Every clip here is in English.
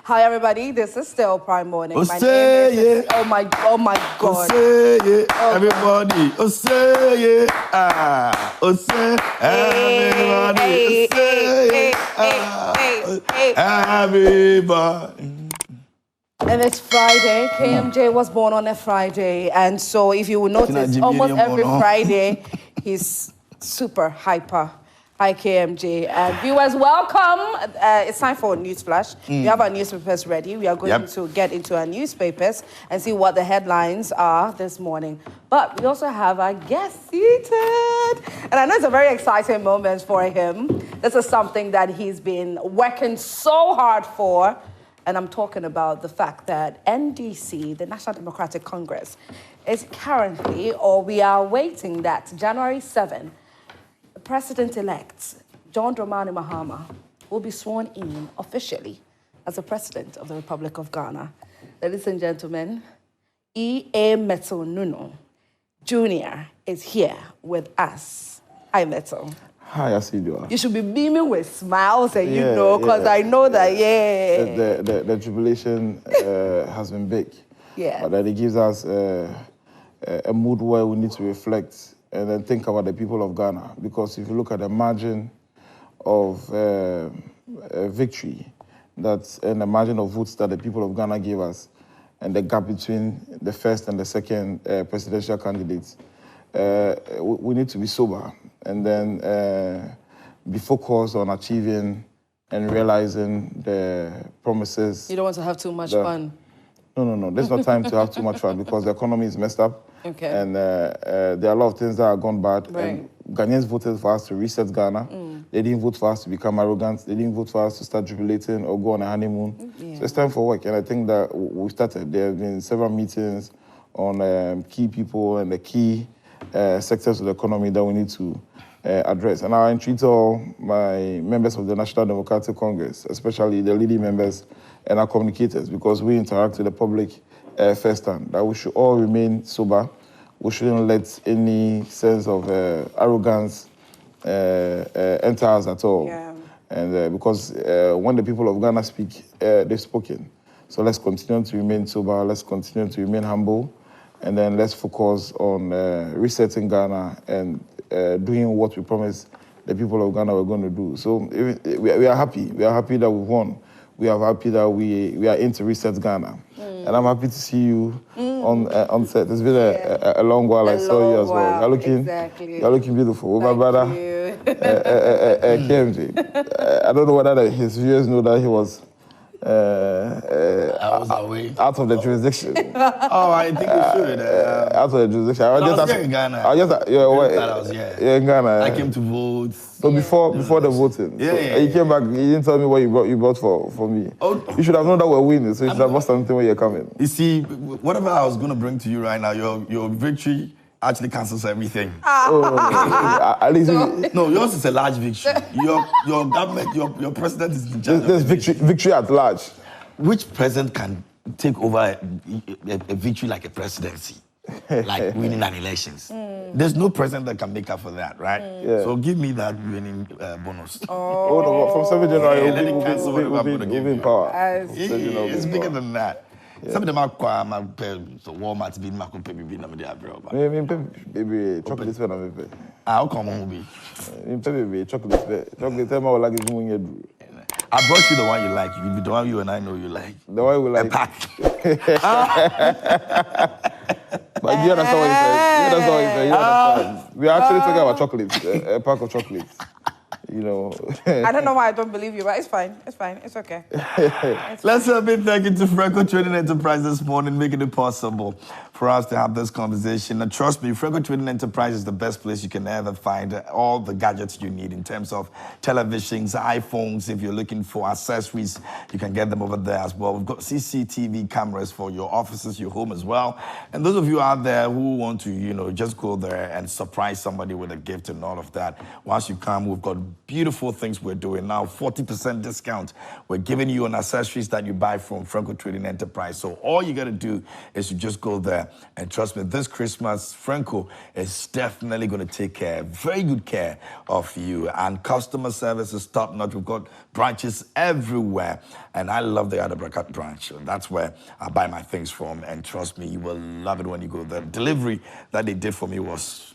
Hi everybody, this is still Prime Morning. My name is oh my God. Everybody, everybody. And it's Friday. KMJ was born on a Friday, and so if you will notice, almost every Friday he's super hyper. Hi KMJ. Viewers, welcome. It's time for a news flash. We have our newspapers ready. We are going to get into our newspapers and see what the headlines are this morning. But we also have our guest seated. And I know it's a very exciting moment for him. This is something that he's been working so hard for. And I'm talking about the fact that NDC, the National Democratic Congress, is currently, or we are waiting that January 7, President-elect John Dramani Mahama will be sworn in officially as the President of the Republic of Ghana. Ladies and gentlemen, Mettle NUNOO Jnr. is here with us. Hi, Mettle. Hi, Asidio. You should be beaming with smiles, and you know, because I know that, The tribulation has been big. Yeah. But that it gives us a mood where we need to reflect and then think about the people of Ghana. Because if you look at the margin of victory and the margin of votes that the people of Ghana gave us, and the gap between the first and the second presidential candidates, we need to be sober and then be focused on achieving and realizing the promises. You don't want to have too much fun. No. There's no time to have too much fun because the economy is messed up. Okay. And there are a lot of things that have gone bad. Right. And Ghanaians voted for us to reset Ghana. They didn't vote for us to become arrogant. They didn't vote for us to start jubilating or go on a honeymoon. So it's time for work. And I think that we started. There have been several meetings on key people and the key sectors of the economy that we need to address. And I entreat all my members of the National Democratic Congress, especially the leading members and our communicators, because we interact with the public firsthand, that we should all remain sober. We shouldn't let any sense of arrogance enter us at all. Yeah. And because when the people of Ghana speak, they've spoken. So let's continue to remain sober, let's continue to remain humble, and then let's focus on resetting Ghana and doing what we promised the people of Ghana were going to do. So we are happy. We are happy that we won. We are happy that we are in to reset Ghana. And I'm happy to see you on set. It's been a long while. I saw you as well. You're looking beautiful. With my brother, KMJ. I don't know whether his viewers know that he was I was away. Out of the jurisdiction. I think you should. Out of the jurisdiction. I was here in Ghana. I was here in Ghana. I came to vote. So before the voting. You came back, you didn't tell me what you brought for me. Oh. You should have known that we're winning, so you should have brought something when you're coming. You see, whatever I was going to bring to you right now, your victory actually cancels everything. At least no, yours is a large victory. Your government, your president is in charge. There's victory at large. Which president can take over a victory like a presidency, like winning an elections? There's no president that can make up for that, right? Yeah. So give me that winning bonus. No, from 7 January, we'll be in power. It's bigger than that. Some of them are so Walmart be my baby number there, bro. Baby, chocolate fan of me. I'll come home, baby. Chocolate. Tell me what like is doing. I brought you the one you like. You be the one you and I know you like. The one we like. A pack. But you understand what he said? You understand. We are actually talking about chocolates, a pack of chocolates. You know. I don't know why I don't believe you, but it's fine. It's okay. Let's have a big thank you to Franco Trading Enterprise this morning, making it possible for us to have this conversation. And trust me, Franco Trading Enterprise is the best place you can ever find all the gadgets you need in terms of televisions, iPhones. If you're looking for accessories, you can get them over there as well. We've got CCTV cameras for your offices, your home as well. And those of you out there who want to, just go there and surprise somebody with a gift and all of that, once you come, we've got beautiful things we're doing now. 40% discount we're giving you on accessories that you buy from Franco Trading Enterprise. So all you got to do is to just go there, and trust me, this Christmas Franco is definitely going to take very good care of you. And customer service is top notch. We've got branches everywhere, and I love the Adabrakat branch. That's where I buy my things from, and trust me, you will love it when you go there. Delivery that they did for me was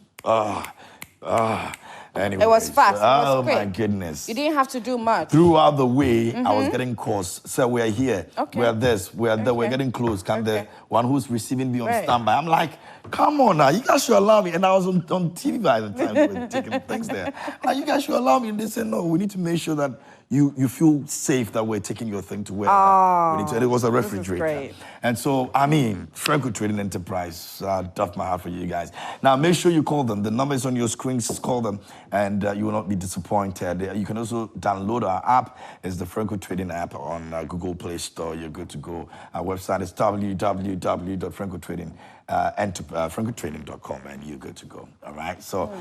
anyway, it was fast. Oh, it was quick. My goodness. You didn't have to do much. Throughout the way, I was getting calls. So we're here. Okay. We're this. We're there. We're getting close. Can the one who's receiving be on standby? I'm like, come on now. You guys should allow me. And I was on TV by the time we were taking things there. Like, you guys should allow me. And they said, no, we need to make sure that you feel safe that we're taking your thing to where we need to. And it was a refrigerator. Great. And so, I mean, Franco Trading Enterprise, duff my heart for you guys. Now, make sure you call them. The number is on your screens. Call them, and you will not be disappointed. You can also download our app. It's the Franco Trading app on Google Play Store. You're good to go. Our website is www.francotrading.com, and you're good to go. All right? So,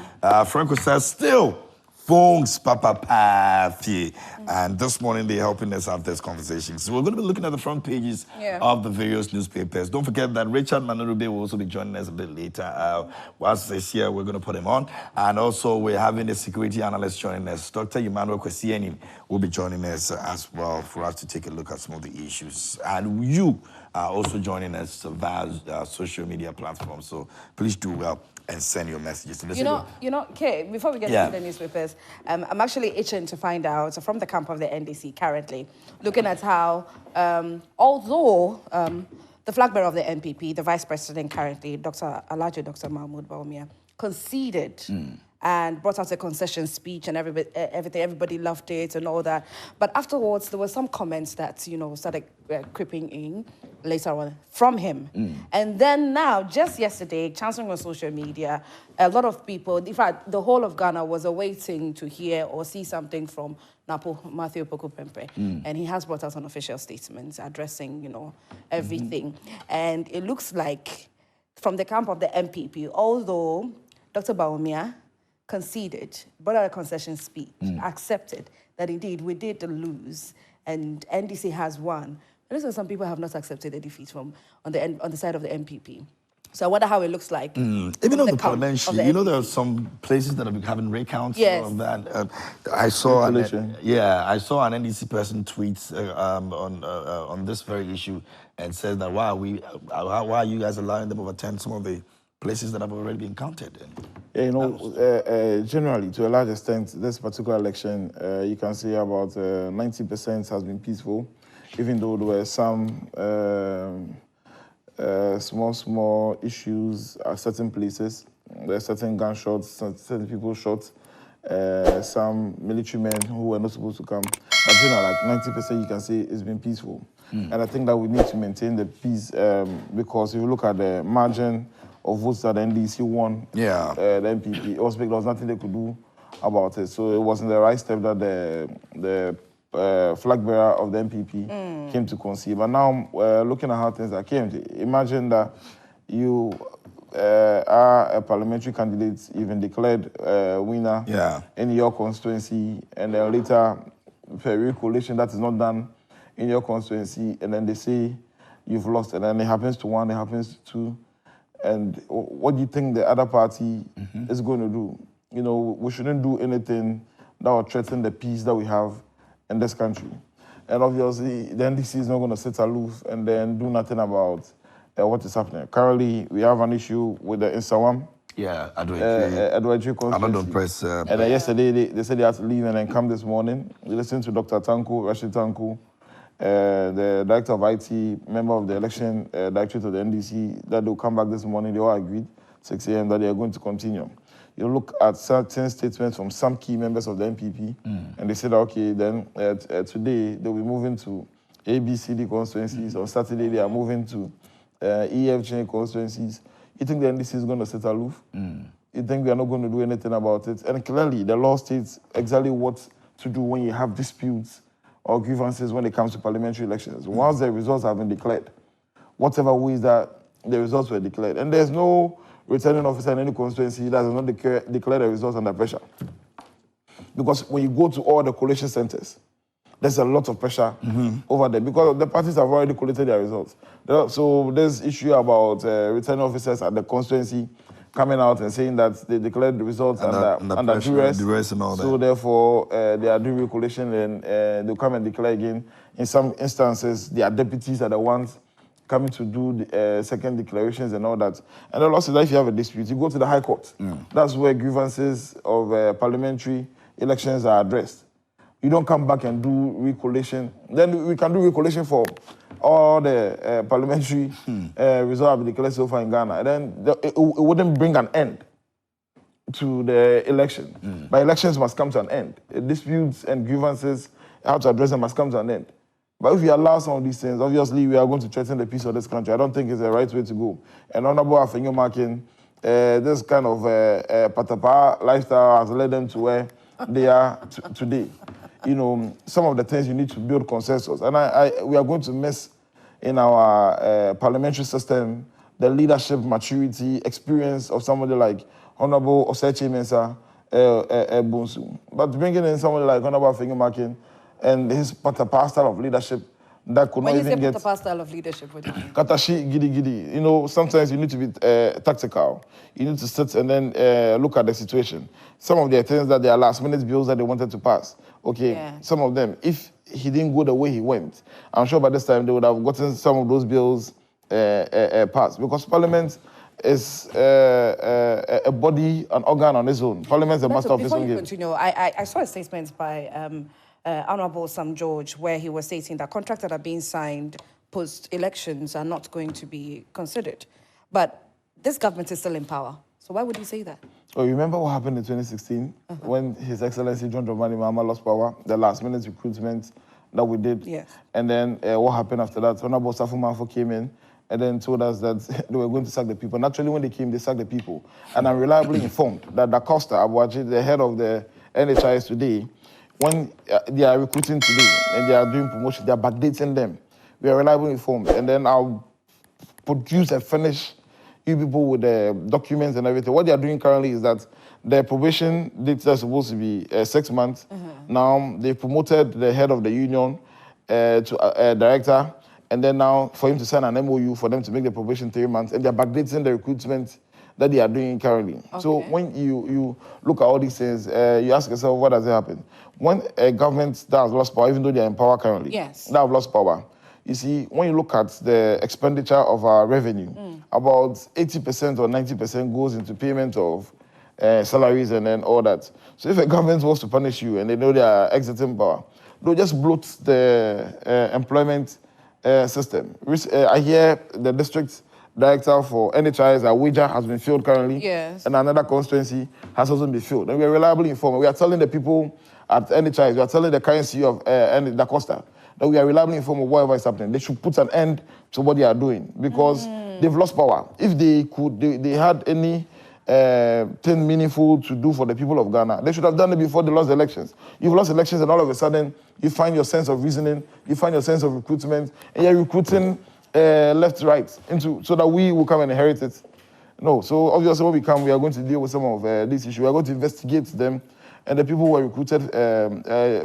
Franco says, still, phones, Papa Pafi. And this morning, they're helping us have this conversation. So we're going to be looking at the front pages of the various newspapers. Don't forget that Richard Manurube will also be joining us a bit later. Once he's here, we're going to put him on. And also, we're having a security analyst joining us. Dr. Emmanuel Kwesieni will be joining us as well for us to take a look at some of the issues. And you are also joining us via social media platforms. So please do well and send your messages. You know, okay, before we get into the newspapers, I'm actually itching to find out, from the camp of the NDC currently, looking at how, although the flag bearer of the NPP, the vice president currently, Dr. Mahmoud Bawumia, conceded and brought out a concession speech and everybody loved it and all that. But afterwards, there were some comments that, you know, started creeping in later on from him. And then now, just yesterday, chancing on social media, a lot of people, in fact, the whole of Ghana was awaiting to hear or see something from Napo Matthew Pokupempe. And he has brought out an official statement addressing, you know, everything. And it looks like from the camp of the NPP, although Dr. Bawumia conceded, brought out a concession speech, accepted that indeed we did lose and NDC has won. And looks like some people have not accepted the defeat from on the side of the NPP. So I wonder how it looks like. Even on the parliamentary, you know, there are some places that have been having recounts of that. I saw I saw an NDC person tweet on this very issue and said that why are you guys allowing them to attend some of the places that have already been counted? Yeah, you know, generally, to a large extent, this particular election, you can see about 90% has been peaceful, even though there were some small issues at certain places. There are certain gunshots, certain people shot, some military men who were not supposed to come. But generally, like 90% you can say it's been peaceful. And I think that we need to maintain the peace because if you look at the margin of votes that the NDC won, the NPP, it was big. There was nothing they could do about it. So it wasn't the right step that the flag bearer of the NPP came to concede. But now, looking at how things are came, imagine that you are a parliamentary candidate, even declared winner in your constituency, and then later, per recollation, that is not done in your constituency, and then they say you've lost, and then it happens to one, it happens to two. And what do you think the other party is going to do? You know, we shouldn't do anything that will threaten the peace that we have in this country. And obviously, the NDC is not going to sit aloof and then do nothing about what is happening. Currently, we have an issue with the Insawam. Adwajiri constituency. And then yesterday, they said they had to leave and then come this morning. We listened to Dr. Tanku, Rashid Tanku, the director of IT, member of the election directorate of the NDC, that they'll come back this morning. They all agreed, 6 a.m., that they are going to continue. You look at certain statements from some key members of the NPP, and they said, okay, then today they'll be moving to ABCD constituencies. On Saturday, they are moving to EFJ constituencies. You think the NDC is going to sit aloof? You think we are not going to do anything about it? And clearly, the law states exactly what to do when you have disputes or grievances when it comes to parliamentary elections. Once the results have been declared, whatever ways that the results were declared, and there's no returning officer in any constituency that has not declared the results under pressure. Because when you go to all the collation centers, there's a lot of pressure over there because the parties have already collated their results. So there's issue about returning officers at the constituency coming out and saying that they declared the results under duress and all that. So therefore, they are doing recollation and they'll come and declare again. In some instances, their deputies are the ones coming to do the second declarations and all that. And the law says that if you have a dispute, you go to the High Court. That's where grievances of parliamentary elections are addressed. You don't come back and do recollation. Then we can do recollation for all the parliamentary results have been declared so far in Ghana. And then it wouldn't bring an end to the election. But elections must come to an end. Disputes and grievances, how to address them must come to an end. But if you allow some of these things, obviously we are going to threaten the peace of this country. I don't think it's the right way to go. And Honorable Afenyo Makin, this kind of patapa lifestyle has led them to where they are today. You know, some of the things you need to build consensus. And we are going to miss in our parliamentary system the leadership, maturity, experience of somebody like Honorable Osechi Mensah Bonsu. But bringing in somebody like Honorable Afenyo Makin and his patapa style of leadership that could not even get... When you say patapa style of leadership, what do you mean? Katashi, gidi. You know, sometimes you need to be tactical. You need to sit and then look at the situation. Some of the things that they are last-minute bills that they wanted to pass. Okay, some of them, if he didn't go the way he went, I'm sure by this time they would have gotten some of those bills passed. Because Parliament is a body, an organ on its own. Parliament is a master of its own game. Before you continue, I saw a statement by Honorable Sam George where he was stating that contracts that are being signed post-elections are not going to be considered. But this government is still in power. So why would he say that? Oh, you remember what happened in 2016 when His Excellency John Dramani Mahama lost power, the last-minute recruitment that we did? Yes. And then what happened after that? Honorable Safu Manfo came in and then told us that they were going to sack the people. Naturally, when they came, they sacked the people. And I'm reliably informed that Da Costa Abuaji, the head of the NHIS today, when they are recruiting today and they are doing promotion, they are backdating them. We are reliably informed. And then I'll produce and finish you people with the documents and everything. What they are doing currently is that the probation dates are supposed to be 6 months. Now, they promoted the head of the union to a director, and then now for him to sign an MOU for them to make the probation 3 months, and they're backdating the recruitment that they are doing currently. Okay. So when you look at all these things, you ask yourself, what does it happen? When a government that has lost power, even though they're in power currently, that have lost power, you see, when you look at the expenditure of our revenue, about 80% or 90% goes into payment of salaries and then all that. So if a government wants to punish you and they know they are exiting power, they'll just bloat the employment system. I hear the district director for NHIS, our wager has been filled currently, and another constituency has also been filled. And we are reliably informed. We are telling the people at NHIS, we are telling the current CEO of Da Costa, that we are reliably informed of whatever is happening. They should put an end to what they are doing because they've lost power. If they could, they had any thing meaningful to do for the people of Ghana, they should have done it before they lost the elections. You've lost elections and all of a sudden, you find your sense of reasoning, you find your sense of recruitment, and you're recruiting left to right so that we will come and inherit it. No, so obviously when we come, we are going to deal with some of these issues. We are going to investigate them. And the people who were recruited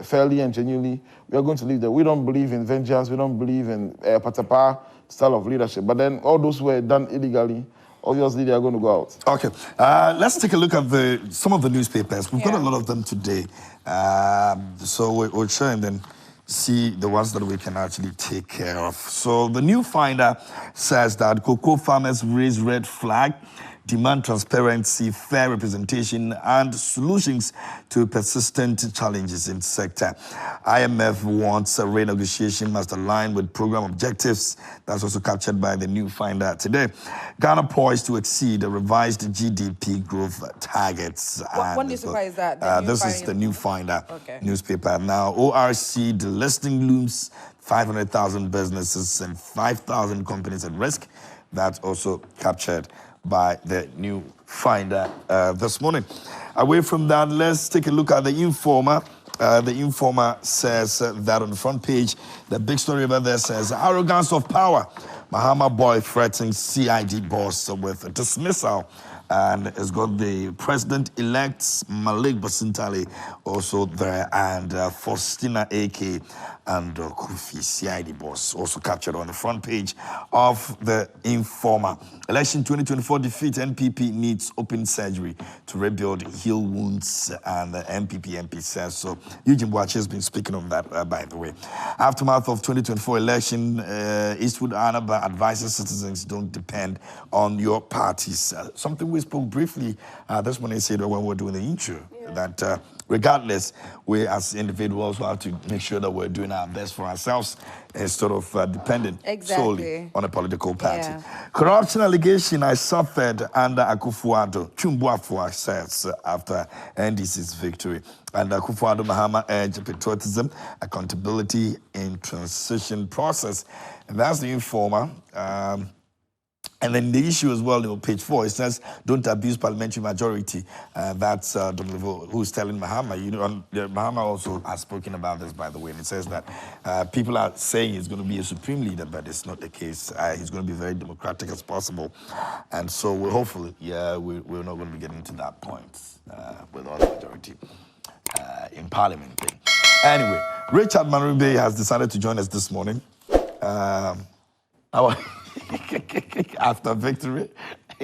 fairly and genuinely, we are going to leave them. We don't believe in vengeance. We don't believe in patapa style of leadership. But then all those who were done illegally, obviously they are going to go out. Okay, let's take a look at some of the newspapers. We've got a lot of them today. So we'll try and then see the ones that we can actually take care of. So the New Finder says that cocoa farmers raise red flag, demand transparency, fair representation, and solutions to persistent challenges in sector. IMF wants a renegotiation must align with program objectives. That's also captured by the New Finder today. Ghana poised to exceed the revised GDP growth targets. What newspaper is that? This is the New Finder newspaper. Now, ORC delisting looms, 500,000 businesses and 5,000 companies at risk. That's also captured by the New Finder this morning. Away from that, let's take a look at the Informer. The Informer says that on the front page, the big story over there says, arrogance of power. Mahama boy threatens CID boss with dismissal and it's got the president-elect Malik Basintali also there, and Faustina AK and Kofi CID boss also captured on the front page of the Informer. Election 2024 defeat, NPP needs open surgery to rebuild heel wounds, and the NPP MP says so. Eugene Boache has been speaking on that, by the way. Aftermath of 2024 election, Eastwood Anaba advises citizens don't depend on your parties. Something we spoke briefly this morning, said when we were doing the intro, that regardless, we as individuals have to make sure that we're doing our best for ourselves instead of depending solely on a political party. Corruption allegation I suffered under Akufo-Addo, Chumbuafo says after NDC's victory. And Akufo-Addo Mahama urged patriotism, accountability in transition process. And that's the Informer. And then the issue as well, on page 4, it says, don't abuse parliamentary majority. That's who's telling Mahama. You know, Mahama also has spoken about this, by the way, and it says that people are saying he's going to be a supreme leader, but it's not the case. He's going to be very democratic as possible. And so we're hopefully, we're not going to be getting to that point with all the majority in parliament thing. Anyway, Richard Manrube has decided to join us this morning. After victory? I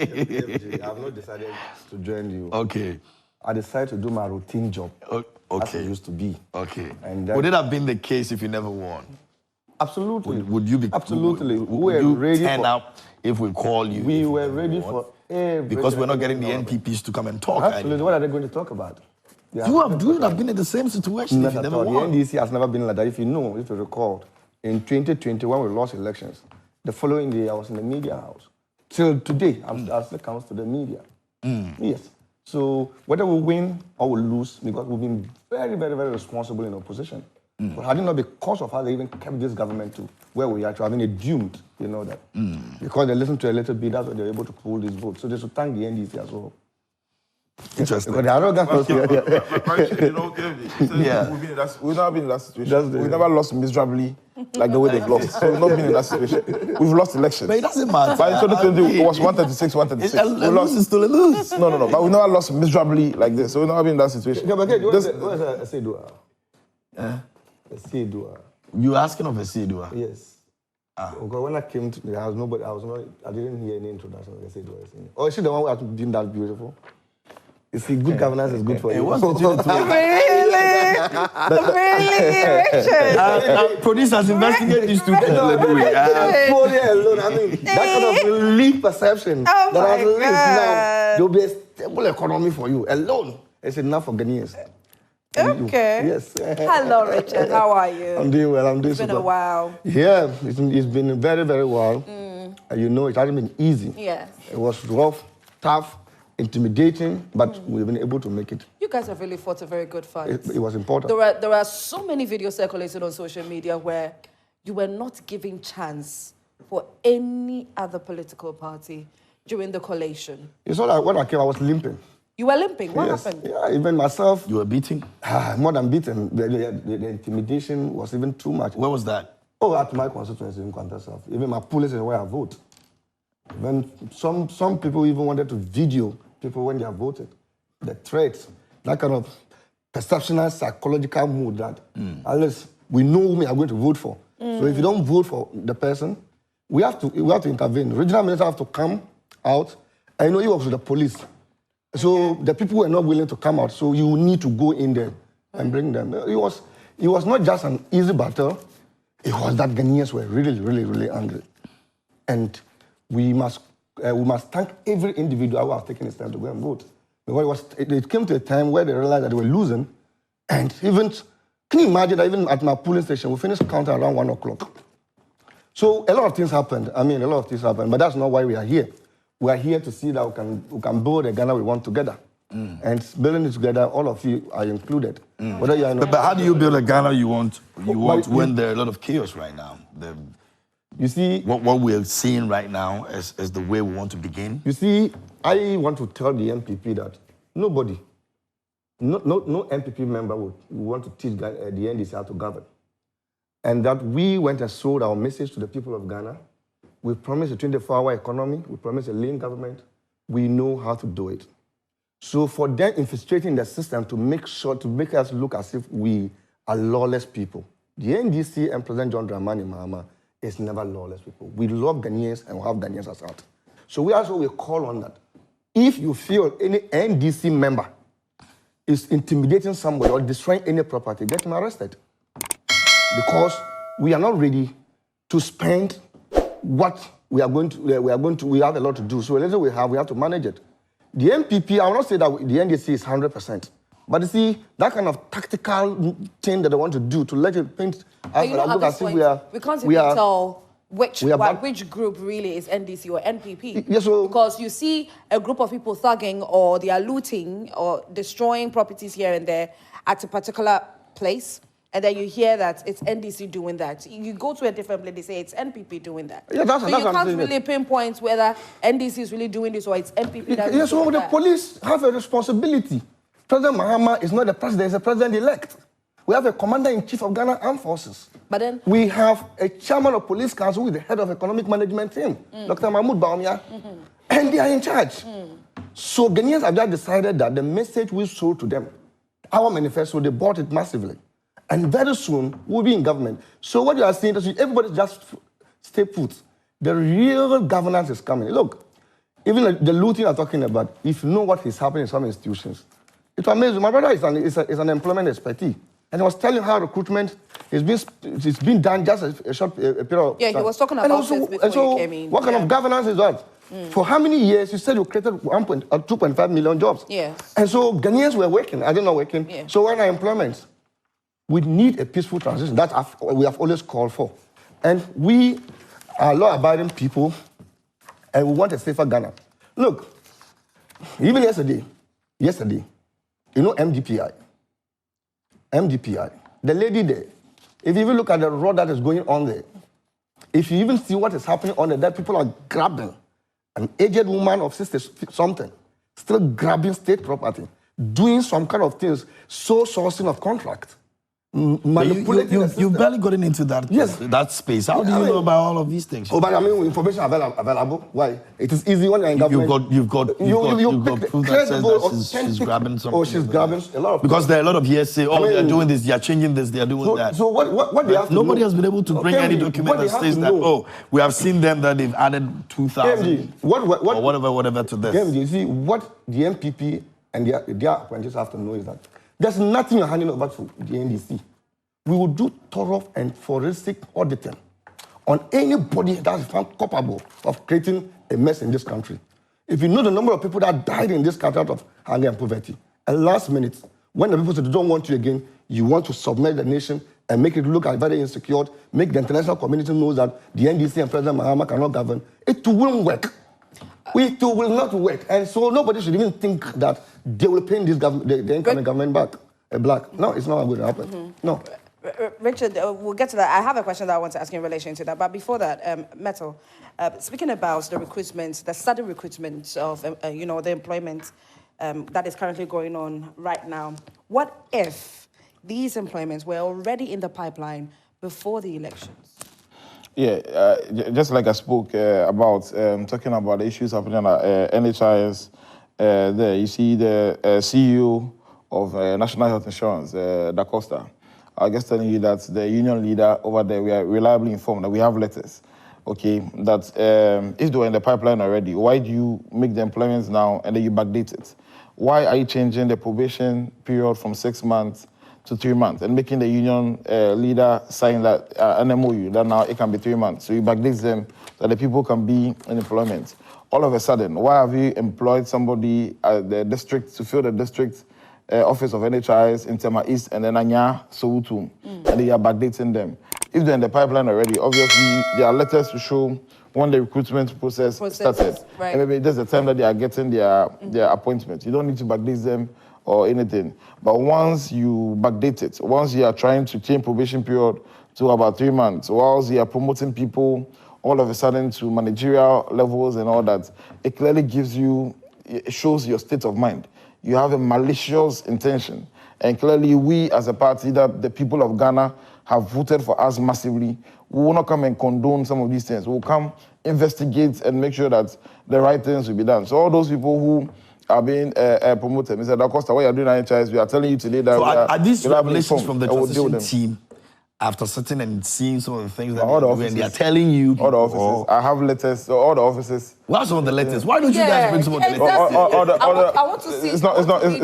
have not decided to join you. Okay. I decided to do my routine job. Okay. As it used to be. Okay. And would it have been the case if you never won? Absolutely. Would you be? Absolutely. Would you ready turn up if we call you? We were ready for everything. Because we're not getting the NPPs to come and talk. Absolutely. Anymore. What are they going to talk about? You would have been in the same situation if you never won. The NDC has never been like that. If you recall, in 2020 when we lost elections, the following day, I was in the media house. Till today, I still comes to the media. Yes. So whether we win or we lose, because we've been very, very, very responsible in opposition. But had it not because of how they even kept this government to where we are, to having it doomed, you know that. Because they listened to a little bit, that's why they're able to pull this vote. So they should thank the NDC as well. Interesting. Because the arrogance was we've never been in that situation. We've never lost miserably like the way they've lost. So we've not been in that situation. We've lost elections. But it doesn't matter. By 2020, it was 136, 136. A lose is still a lose. No. But we never lost miserably like this. So we've never been in that situation. What is a Sedua? A Sedua. You asking of a Sedua? Yes. Because when I came to the house, I didn't hear any introduction of a Sedua. Oh, is she the one who has been that beautiful? You see, good governance is good for you. Really, Richard? Producers investigate these two people. Fully alone. I mean, that kind of relief perception that at least now there'll be a stable economy for you alone. It's enough for Ghanaians. Okay. Yes. Hello, Richard. How are you? I'm doing well. It's been a while. Yeah, it's been very, very well. You know, it hasn't been easy. Yes. It was rough, tough, intimidating, but we've been able to make it. You guys have really fought a very good fight. It was important. There are so many videos circulating on social media where you were not giving chance for any other political party during the collation. You saw that when I came, I was limping. You were limping? What happened? Yeah, even myself. You were beating? More than beaten. The intimidation was even too much. Where was that? Oh, at my constituency in Kwanta South. Even my police is where I vote. When some people even wanted to video people when they are voted. The threats, that kind of perceptional psychological mood that unless we know who we are going to vote for. So if you don't vote for the person, we have to intervene. Regional minister have to come out. I know he works with the police. So the people were not willing to come out. So you need to go in there and bring them. It was not just an easy battle. It was that Ghanaians were really, really, really angry. And we must thank every individual who has taken his time to go and vote. Because it came to a time where they realized that they were losing. And even, can you imagine that even at my polling station, we finished counting around 1 o'clock. So a lot of things happened. But that's not why we are here. We are here to see that we can build a Ghana we want together. And building it together, all of you are included. Whether you are but how do you build a Ghana you want when there are a lot of chaos right now? You see, what we're seeing right now is the way we want to begin. You see, I want to tell the NPP that nobody, no NPP member would want to teach the NDC how to govern. And that we went and sold our message to the people of Ghana. We promised a 24-hour economy. We promised a lean government. we know how to do it. So for them infiltrating the system to make us look as if we are lawless people, the NDC and President John Dramani Mahama is never lawless people. We love Ghanaians and we have Ghanaians as out. So we also will call on that. If you feel any NDC member is intimidating somebody or destroying any property, get him arrested. Because we are not ready to spend what we have a lot to do. So whatever we have to manage it. The NPP, I will not say that the NDC is 100%. But you see, that kind of tactical thing that they want to do to let it paint us as if we can't even tell which group really is NDC or NPP. Yes, so, because you see a group of people thugging or they are looting or destroying properties here and there at a particular place, and then you hear that it's NDC doing that. You go to a different place, they say it's NPP doing that. Yeah, that's you can't really pinpoint whether NDC is really doing this or it's NPP that is doing that. Yes, so the police have a responsibility. President Mahama is not the president, he's a president-elect. We have a commander-in-chief of Ghana Armed Forces. But then we have a chairman of police council who is the head of economic management team, Dr. Mahmoud Baumia, and they are in charge. So Ghanaians have just decided that the message we sold to them, our manifesto, they bought it massively. And very soon, we'll be in government. So what you are seeing is everybody just stay put. The real governance is coming. Look, even the looting I'm talking about, if you know what is happening in some institutions, it's amazing. My brother is an employment expertise. And he was telling how recruitment is being done just a short period of time. Yeah, he was talking about this before he came in. What kind of governance is that? For how many years? You said you created 2.5 million jobs. Yes. And so Ghanaians were working. Are they not working? Yeah. So when are employment? We need a peaceful transition. That we have always called for. And we are law-abiding people, and we want a safer Ghana. Look, even yesterday, you know MDPI, the lady there, if you even look at the road that is going on there, if you even see what is happening on there, that people are grabbing an aged woman of 60-something, still grabbing state property, doing some kind of things, sourcing of contract. You barely gotten into that space. How do you know about all of these things? Oh, but I mean, information available. Why? It is easy when you're in government. You've got proof that says that she's grabbing something. Oh, she's grabbing a lot of. Because there are a lot of hearsay. Oh, they are doing this. They are changing this. They are doing that. So what they have to Nobody has been able to bring any document that says that. Oh, we have seen them that they've added 2,000 or whatever to this. You see what the NPP and their apprentices have to know is that there's nothing you're handing over to the NDC. We will do thorough and forensic auditing on anybody that is found culpable of creating a mess in this country. If you know the number of people that died in this country out of hunger and poverty, and last minute, when the people say they don't want you again, you want to submerge the nation and make it look very insecure, make the international community know that the NDC and President Mahama cannot govern, it won't work. It will not work. And so nobody should even think that they will pay this the incoming government back. Black. No, it's not going to happen. No. Richard, we'll get to that. I have a question that I want to ask you in relation to that. But before that, Mettle, speaking about the recruitment, the sudden recruitment of, the employment that is currently going on right now, what if these employments were already in the pipeline before the elections? Yeah, just like I spoke about, talking about the issues happening at NHIS, there you see the CEO of National Health Insurance, Da Costa. I guess telling you that the union leader over there, we are reliably informed that we have letters, okay, that if they were in the pipeline already, why do you make the employments now and then you backdate it? Why are you changing the probation period from 6 months to 3 months and making the union leader sign that an MOU that now it can be 3 months? So you backdate them so that the people can be in employment. All of a sudden, why have you employed somebody at the district to fill the district office of NHIS in Tema East and then Anya Soweto, and they are backdating them? If they're in the pipeline already, obviously there are letters to show when the recruitment process started. Right. And maybe that's the time that they are getting their appointment. You don't need to backdate them or anything. But once you backdate it, once you are trying to change probation period to about 3 months, whilst you are promoting people all of a sudden to managerial levels and all that, it clearly gives you, it shows your state of mind. You have a malicious intention. And clearly, we as a party, that the people of Ghana have voted for us massively, we will not come and condone some of these things. We'll come investigate and make sure that the right things will be done. So all those people who are being promoted, Mr. Da Costa, what you're doing NHS, we are telling you today that so are these we revelations from the transition team after sitting and seeing some of the things that they are telling you? All the offices. I have letters, so all the offices. What are some of the letters? Why don't you guys bring some of the letters? I want to see. It's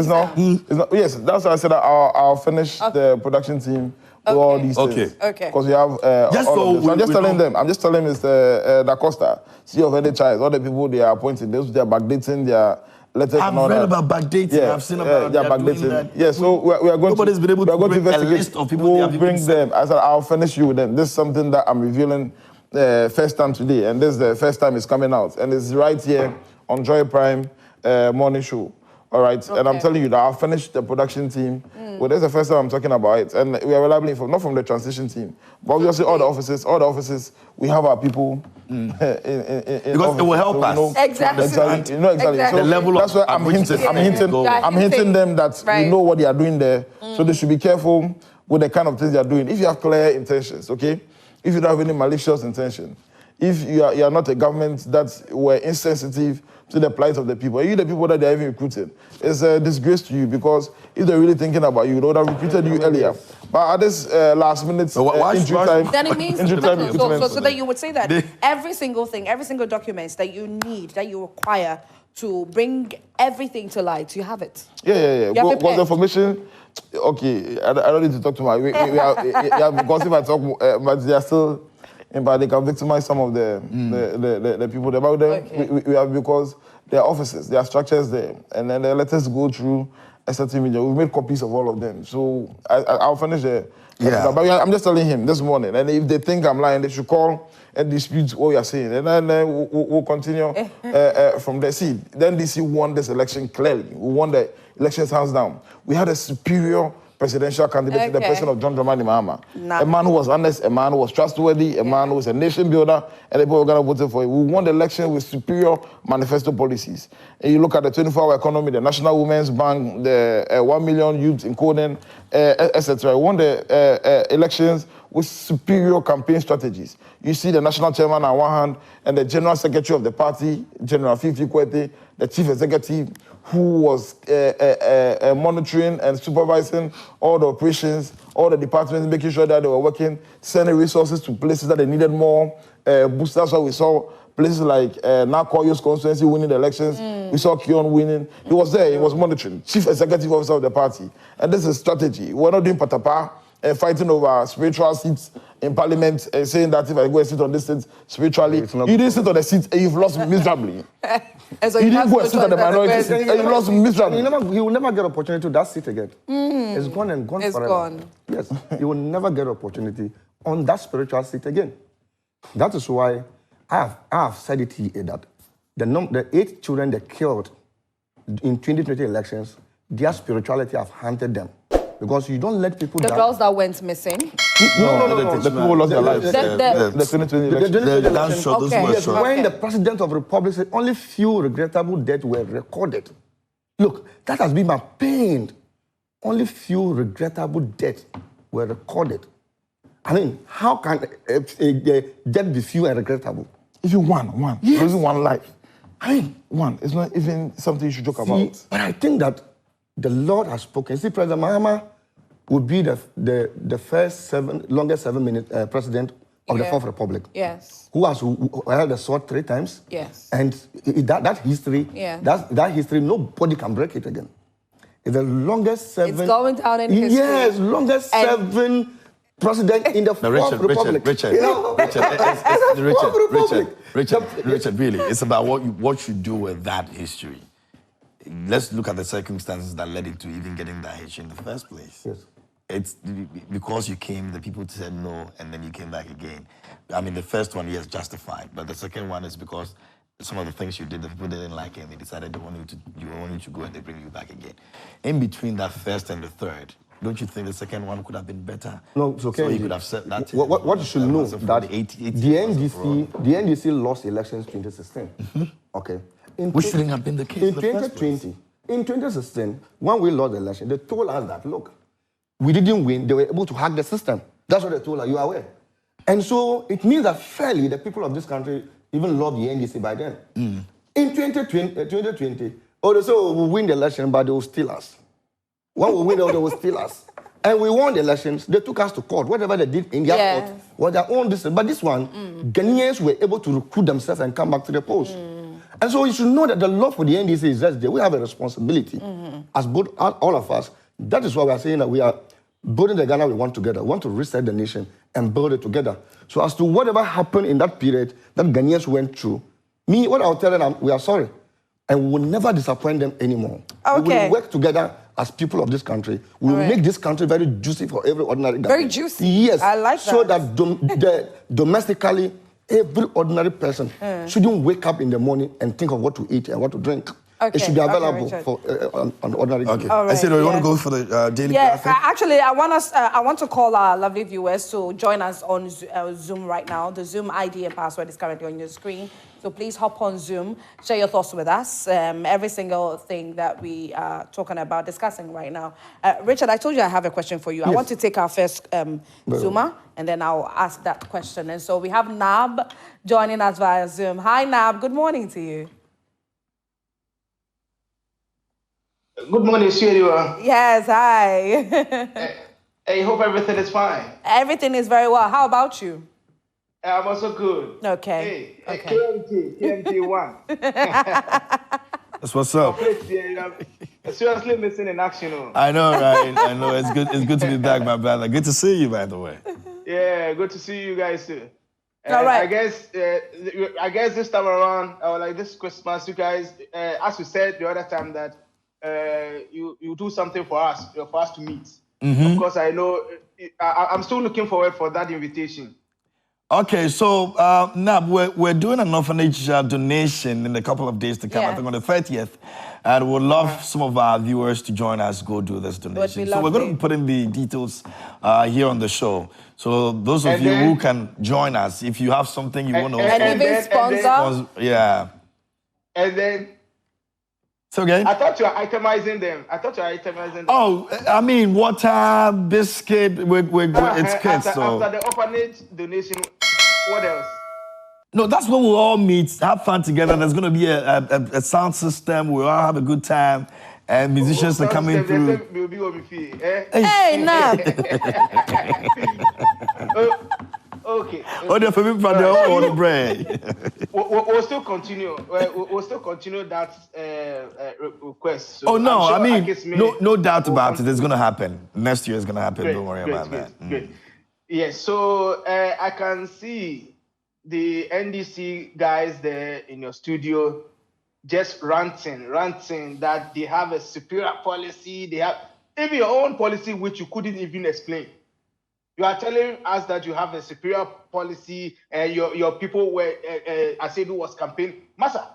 not. Yes, that's why I said that I'll finish the production team with all these things. Okay. Because we have all of them. So I'm just telling them. I'm just telling Mr. Da Costa, CEO of NHS, all the people they are appointing, those they are backdating their letters. I've read about backdating. Yeah, I've seen about they are backdating. Yeah, so we are going nobody's to. been able we are to going to bring a investigate. list of people. We'll bring them. I said I'll finish you with them. This is something that I'm revealing first time today, and this is the first time it's coming out, and it's right here on Joy Prime morning show. All right, and I'm telling you that I'll finish the production team. Well, this is the first time I'm talking about it, and we are reliably informed, not from the transition team, but obviously all the offices, we have our people in because it will help us. Exactly. Exactly. So the level that's why I'm hinting them that we know what they are doing there, so they should be careful with the kind of things they are doing. If you have clear intentions, okay, if you don't have any malicious intention, if you are not a government that were insensitive to the plight of the people, you the people that they're even recruiting, it's a disgrace to you, because if they're really thinking about you, they would have recruited you earlier. But at this last minute injury time, then it means so that you would say that every single thing, every single document that you need, that you require to bring everything to light, you have it. Yeah. Because the information, okay, I don't need to talk to my. Because if I talk, but they are still. But they can victimize some of the people there. But we have, because there are offices, there are structures there, and then they let us go through a certain media. We've made copies of all of them. So I'll finish it. But I'm just telling him this morning, and if they think I'm lying, they should call and dispute what we are saying. And then we'll continue from there. See, the NDC won this election clearly. We won the elections hands down. We had a superior presidential candidate in the person of John Dramani Mahama. A man who was honest, a man who was trustworthy, a man who was a nation builder, and the people were going to vote for him. We won the election with superior manifesto policies. And you look at the 24-hour economy, the National Women's Bank, the 1 million youth in coding, etc. We won the elections with superior campaign strategies. You see the national chairman on one hand, and the general secretary of the party, General Fifi Kwete, the chief executive, who was monitoring and supervising all the operations, all the departments, making sure that they were working, sending resources to places that they needed more boosts. That's why we saw places like Nakoyo's constituency winning the elections. We saw Kion winning. He was there, he was monitoring, chief executive officer of the party. And this is strategy. We're not doing patapa and fighting over spiritual seats in parliament and saying that if I go and sit on this seat spiritually, you didn't sit on the seat and you've lost miserably. So you didn't go and sit on the minority and you lost miserably. He will never get opportunity to that seat again. It's gone and gone forever. Gone. Yes, he will never get opportunity on that spiritual seat again. That is why I have said it here that the 8 children they killed in 2020 elections, their spirituality have hunted them. Because you don't let people die. The girls that went missing? No. The people lost their lives. The 2020 election. Yes, when the president of the republic said only few regrettable deaths were recorded. Look, that has been my pain. Only few regrettable deaths were recorded. I mean, how can a death be few and regrettable? If you one, losing one life. I mean, one. It's not even something you should joke about. But I think that the Lord has spoken. See, President Mahama would be the first longest 7-minute president of the Fourth Republic. Yes. Who has held the sword 3 times. Yes. And that history, that history, nobody can break it again. It's the longest 7. It's going down in history. Yes, longest 7 president in the Fourth Republic. Richard, really, it's about what you do with that history. Let's look at the circumstances that led into even getting that history in the first place. Yes. It's because you came, the people said no, and then you came back again. I mean, the first one, yes, justified, but the second one is because some of the things you did, the people didn't like it, and they decided they wanted you to go and they bring you back again. In between that first and the third, don't you think the second one could have been better? No, it's okay. So you could have said that. What you should know that the NDC lost elections 2016. Okay. Which shouldn't have been the case. In 2020, In 2016, when we lost the election, they told us that, look, we didn't win. They were able to hack the system. That's what they told us. You are aware. And so it means that fairly, the people of this country even loved the NDC by then. In 2020, they said, oh, we'll win the election, but they will steal us. When we win, they will steal us. And we won the elections. They took us to court. Whatever they did in their court was their own decision. But this one, Ghanaians were able to recruit themselves and come back to the polls. And so you should know that the love for the NDC is just there. We have a responsibility as both all of us. That is why we are saying that we are building the Ghana we want together. We want to reset the nation and build it together. So as to whatever happened in that period that Ghanaians went through, what I'll tell them, we are sorry. And we will never disappoint them anymore. We will work together as people of this country. We will make this country very juicy for every ordinary Ghanaian. Very juicy? Yes. I like that. So that domestically, every ordinary person shouldn't wake up in the morning and think of what to eat and what to drink. It should be available for an ordinary Ghanaian. Right, I said, you want to go for the daily graphic? Actually, I want to call our lovely viewers to join us on Zoom right now. The Zoom ID and password is currently on your screen. So please hop on Zoom, share your thoughts with us. Every single thing that we are talking about, discussing right now. Richard, I told you I have a question for you. Yes. I want to take our first Zoomer, and then I'll ask that question. And so we have Nab joining us via Zoom. Hi, Nab. Good morning to you. Good morning, Sierra. Yes, hi. I hope everything is fine. Everything is very well. How about you? I'm also good. Okay. Hey, KMT1. That's what's up. Seriously missing in action. I know, right? I know. It's good to be back, my brother. Good to see you, by the way. Yeah, good to see you guys too. All right. I guess this time around, like this Christmas, you guys, as you said the other time that you do something for us to meet. Of course, I know. I'm still looking forward for that invitation. Okay, so now we're doing an orphanage donation in a couple of days to come. I think on the 30th, and we'd love some of our viewers to join us go do this donation. So we're going to be putting the details here on the show. So those of you who can join us, if you have something you want to, and even sponsor, and then. So again? I thought you were itemizing them. Oh, I mean, water, biscuit, it's kids. After the orphanage donation, what else? No, that's when we'll all meet, have fun together. There's going to be a sound system. We'll all have a good time. And musicians are coming through. Hey, Nab. Okay. Oh, they're for me for their own bread. We'll still continue. We'll still continue that request. So no, I mean, no doubt about it. It's going to happen. Next year is going to happen. Don't worry about that. Great. Yes, so I can see the NDC guys there in your studio just ranting that they have a superior policy. They have even your own policy, which you couldn't even explain. You are telling us that you have a superior policy and your people were, Asedu was campaigning. Masa,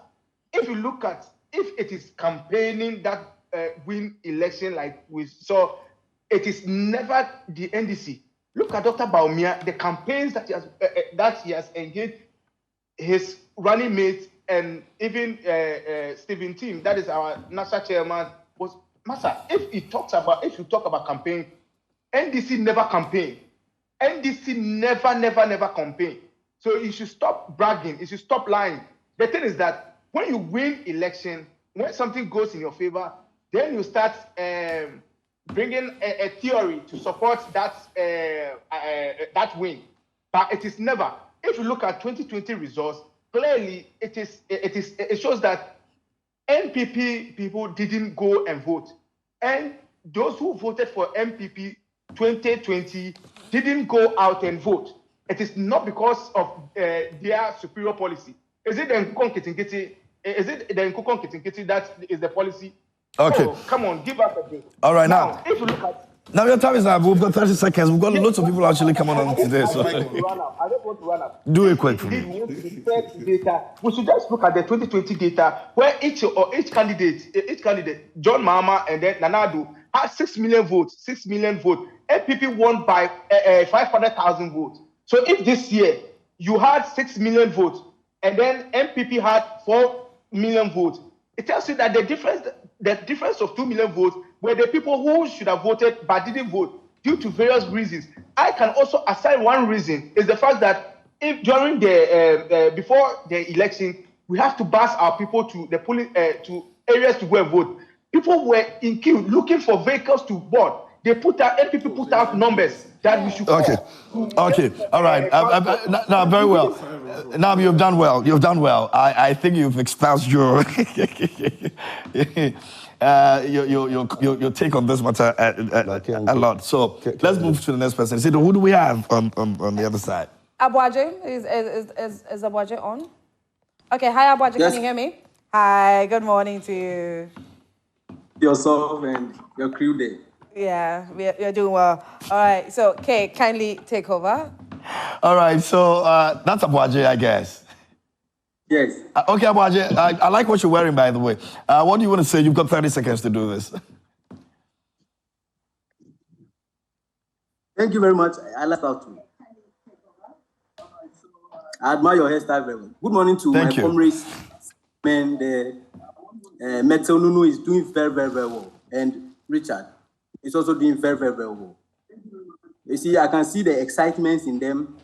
if you look at, if it is campaigning that win election like we saw, it is never the NDC. Look at Dr. Baumia, the campaigns that he has engaged his running mates and even Stephen Tim, that is our national chairman, was Masa, if you talk about campaign, NDC never campaign. NDC never campaign. So you should stop bragging. You should stop lying. The thing is that when you win election, when something goes in your favor, then you start bringing a theory to support that win. But it is never. If you look at 2020 results, clearly it shows that NPP people didn't go and vote, and those who voted for NPP 2020 didn't go out and vote. It is not because of their superior policy. Is it the Nkukon Kitinkiti that is the policy? Okay. Oh, come on, give us a break. All right, now. If you look at... Now your time is up. We've got 30 seconds. We've got lots of people actually coming on today. So I don't want to run up. Do it quick for me. We should just look at the 2020 data where each candidate, John Mahama and then Nanadu, had 6 million votes. NPP won by 500,000 votes. So if this year you had 6 million votes and then NPP had 4 million votes, it tells you that the difference the difference of 2 million votes were the people who should have voted but didn't vote due to various reasons. I can also assign one reason is the fact that if during the before the election, we have to bus our people to the polling to areas to go and vote. People were in queue looking for vehicles to board. They put out NPP put out numbers that we should. Okay, okay, all right. Now, very well. Now you've done well. You've done well. I think you've espoused your your take on this matter a lot. So let's move to the next person. See, who do we have on the other side? Abuaje, is Abuaje on? Okay, hi Abuaje, yes. Can you hear me? Hi, good morning to you. Yourself and your crew there. Yeah, you're doing well. All right, so Kay, kindly take over. All right, so that's Abuaje, I guess. Yes. Okay, Abuaje, I like what you're wearing, by the way. What do you want to say? You've got 30 seconds to do this. Thank you very much. I like that too. I admire your hairstyle very well. Good morning to my comrades. Man, the Mettle NUNOO is doing very, very, very well. And Richard is also doing very, very, very well. You see, I can see the excitement in them.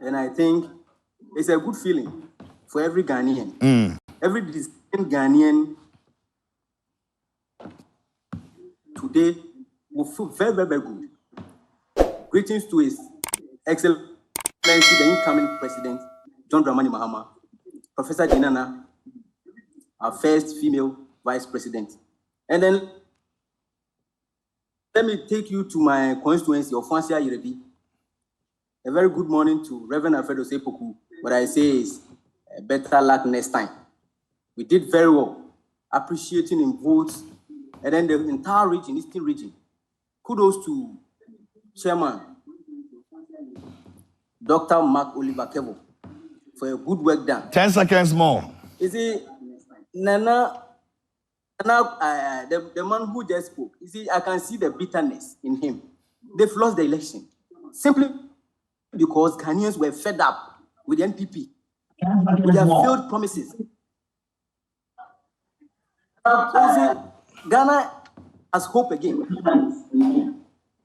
And I think it's a good feeling for every Ghanaian. Every distinct Ghanaian today will feel very, very, very good. Greetings to His Excellency, the incoming President, John Dramani Mahama, Professor Jinana, our first female Vice President. And then let me take you to my constituency of Fansia Yerebi. A very good morning to Reverend Alfredo Sepoku. What I say is better luck next time. We did very well, appreciating in votes, and then the entire region, Eastern region. Kudos to Chairman Dr. Mark Oliver Kevo for a good work done. 10 seconds more. You see, Nana, the man who just spoke, you see, I can see the bitterness in him. They've lost the election simply because Ghanaians were fed up with the NPP, with their failed promises. So you see, Ghana has hope again.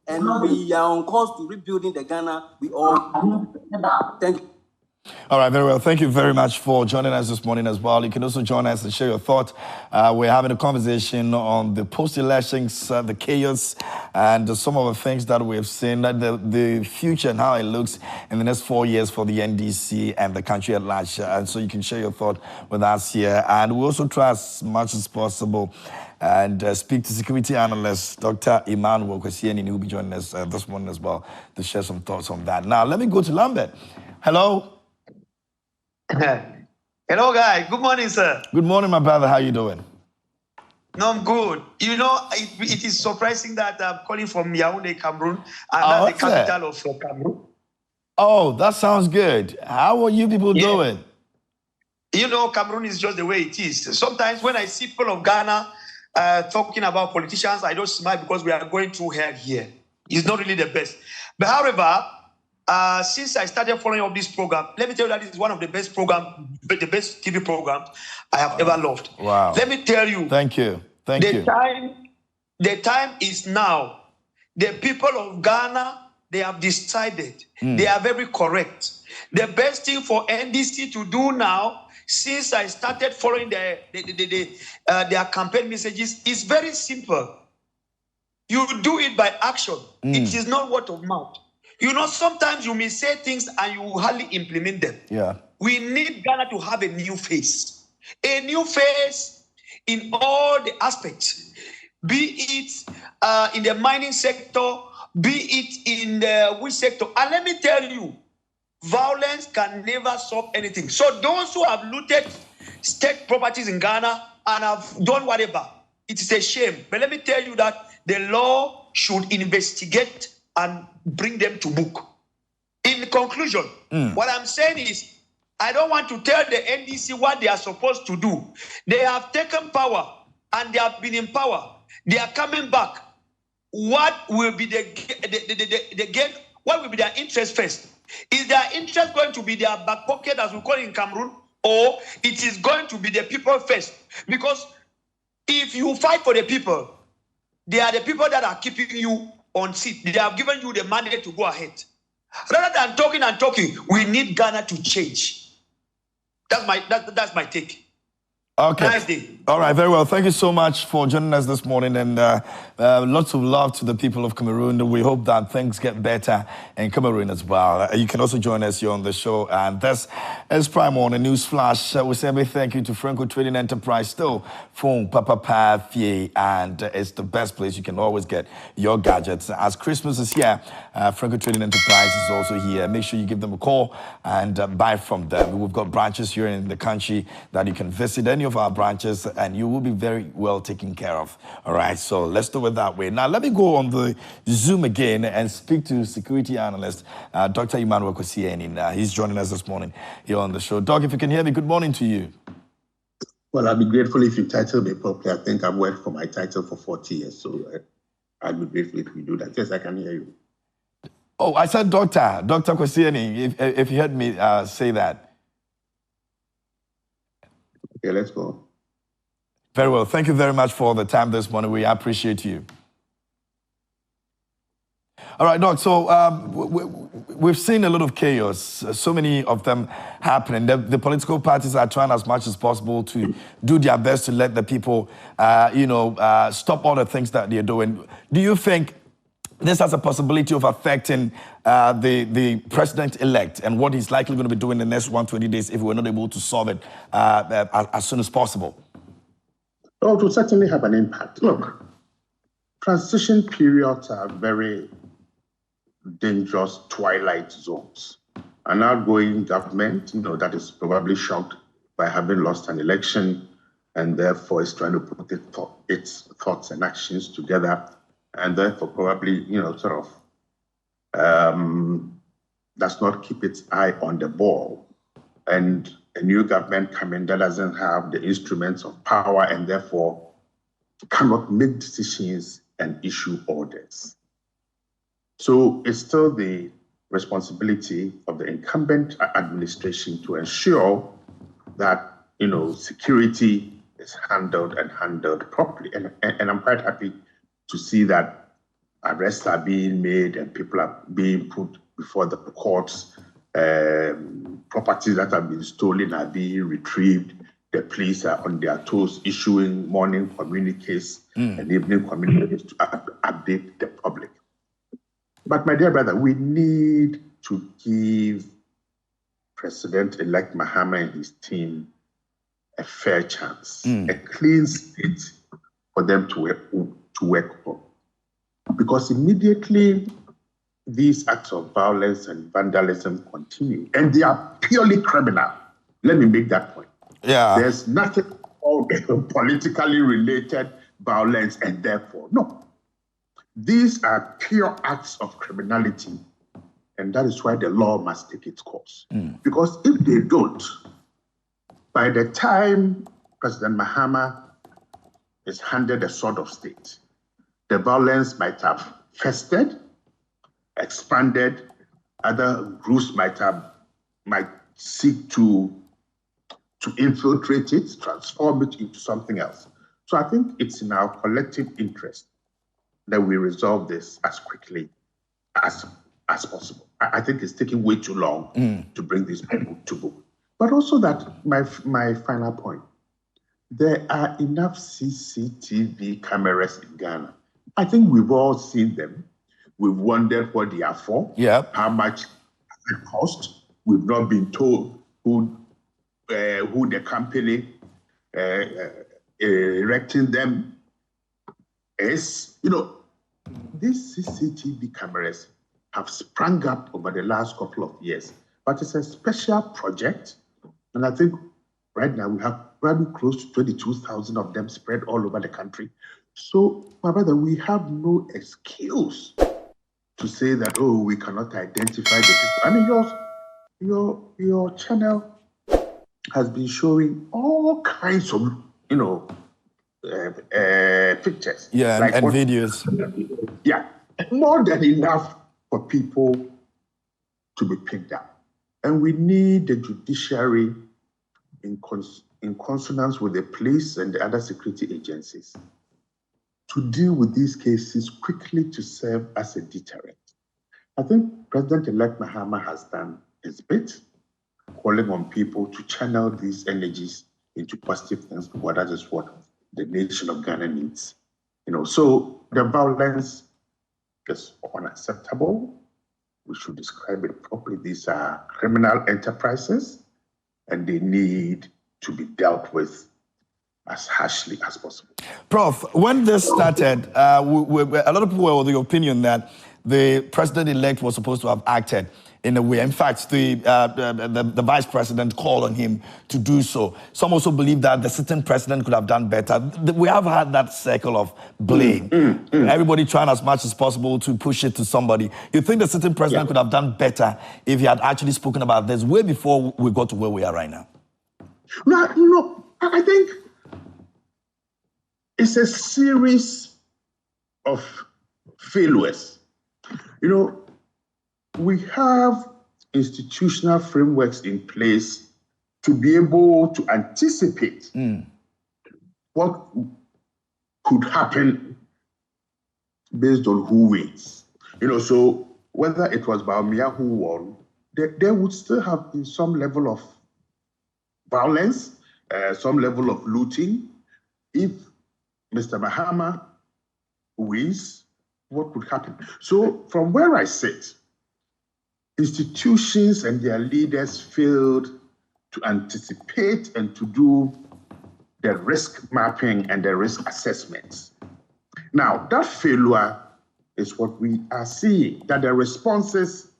And we are on course to rebuilding the Ghana we all. Thank you. All right, very well. Thank you very much for joining us this morning as well. You can also join us and share your thoughts. We're having a conversation on the post-elections, the chaos, and some of the things that we've seen, the future and how it looks in the next 4 years for the NDC and the country at large. And so you can share your thought with us here. And we also try as much as possible and speak to security analyst Dr. Emmanuel Kwesieni, who will be joining us this morning as well to share some thoughts on that. Now, let me go to Lambert. Hello. Hello, guy. Good morning, sir. Good morning, my brother. How you doing? No, I'm good. You know, it is surprising that I'm calling from Yaoundé, Cameroon, and that's the capital of Cameroon. Oh, that sounds good. How are you people doing? You know, Cameroon is just the way it is. Sometimes when I see people of Ghana talking about politicians, I don't smile because we are going through hell here. It's not really the best. But however, since I started following up this program, let me tell you that it's one of the best the best TV programs I have ever loved. Wow. Let me tell you. Thank you. Thank you. The time is now. The people of Ghana, they have decided. They are very correct. The best thing for NDC to do now, since I started following their campaign messages, is very simple. You do it by action. It is not word of mouth. You know, sometimes you may say things and you hardly implement them. Yeah. We need Ghana to have a new face. A new face in all the aspects. Be it in the mining sector, be it in the which sector. And let me tell you, violence can never solve anything. So those who have looted state properties in Ghana and have done whatever, it is a shame. But let me tell you that the law should investigate and bring them to book. In conclusion, what I'm saying is, I don't want to tell the NDC what they are supposed to do. They have taken power and they have been in power. They are coming back. What will be the gain? What will be their interest first? Is their interest going to be their back pocket, as we call it in Cameroon, or it is going to be the people first? Because If you fight for the people, they are the people that are keeping you on seat. They have given you the mandate to go ahead. Rather than talking and talking, we need Ghana to change. That's my take. Okay. Nice day. All right, very well. Thank you so much for joining us this morning, and lots of love to the people of Cameroon. We hope that things get better in Cameroon as well. You can also join us here on the show, and this is Prime on the News Flash. We say a big thank you to Franco Trading Enterprise, still phone Papa Fie, and it's the best place you can always get your gadgets. As Christmas is here, Franco Trading Enterprise is also here. Make sure you give them a call and buy from them. We've got branches here in the country that you can visit. Any of our branches, and you will be very well taken care of. All right, so let's do it that way. Now, let me go on the Zoom again and speak to security analyst, Dr. Emmanuel Kosieni. He's joining us this morning here on the show. Doc, if you can hear me, good morning to you. Well, I'd be grateful if you title me properly. I think I've worked for my title for 40 years, so I'd be grateful if we do that. Yes, I can hear you. Oh, I said Dr. Kosieni, if you heard me say that. Okay, let's go. Very well. Thank you very much for the time this morning. We appreciate you. All right, Doc, so we've seen a lot of chaos, so many of them happening. The political parties are trying as much as possible to do their best to let the people, stop all the things that they're doing. Do you think this has a possibility of affecting the president-elect and what he's likely going to be doing in the next 120 days if we're not able to solve it as soon as possible? Oh, it will certainly have an impact. Look, transition periods are very dangerous twilight zones. An outgoing government, that is probably shocked by having lost an election and therefore is trying to put its thoughts and actions together, and therefore probably, does not keep its eye on the ball. And a new government coming that doesn't have the instruments of power and therefore cannot make decisions and issue orders. So it's still the responsibility of the incumbent administration to ensure that, security is handled properly. And I'm quite happy to see that arrests are being made and people are being put before the courts. Properties that have been stolen are being retrieved. The police are on their toes, issuing morning communiques and evening communiques to update the public. But my dear brother, we need to give President-elect Mahama and his team a fair chance, a clean slate for them to work on. Because immediately these acts of violence and vandalism continue, and they are purely criminal. Let me make that point. Yeah. There's nothing called politically related violence, and therefore, no. These are pure acts of criminality, and that is why the law must take its course. Because if they don't, by the time President Mahama is handed a sword of state, the violence might have festered, expanded, other groups might seek to infiltrate it, transform it into something else. So I think it's in our collective interest that we resolve this as quickly as possible. I think it's taking way too long to bring these people to book. But also that, my final point, there are enough CCTV cameras in Ghana. I think we've all seen them. We've wondered what they are for, how much it cost. We've not been told who the company erecting them is. These CCTV cameras have sprung up over the last couple of years, but it's a special project. And I think right now we have probably close to 22,000 of them spread all over the country. So, my brother, we have no excuse to say that, we cannot identify the people. I mean, your channel has been showing all kinds of, pictures. Yeah, like and videos. Yeah, more than enough for people to be picked up. And we need the judiciary in in consonance with the police and the other security agencies, to deal with these cases quickly to serve as a deterrent. I think President-elect Mahama has done his bit, calling on people to channel these energies into positive things, because that is what the nation of Ghana needs. So the violence is unacceptable. We should describe it properly. These are criminal enterprises, and they need to be dealt with as harshly as possible. Prof, when this started, a lot of people were of the opinion that the president-elect was supposed to have acted in a way. In fact, the vice president called on him to do so. Some also believe that the sitting president could have done better. We have had that circle of blame. Everybody trying as much as possible to push it to somebody. You think the sitting president could have done better if he had actually spoken about this way before we got to where we are right now? No, I think it's a series of failures. We have institutional frameworks in place to be able to anticipate what could happen based on who wins. So whether it was Baumia who won, there would still have been some level of violence, some level of looting. If Mr. Mahama wins, what could happen? So from where I sit, institutions and their leaders failed to anticipate and to do the risk mapping and the risk assessments. Now, that failure is what we are seeing, that the responses,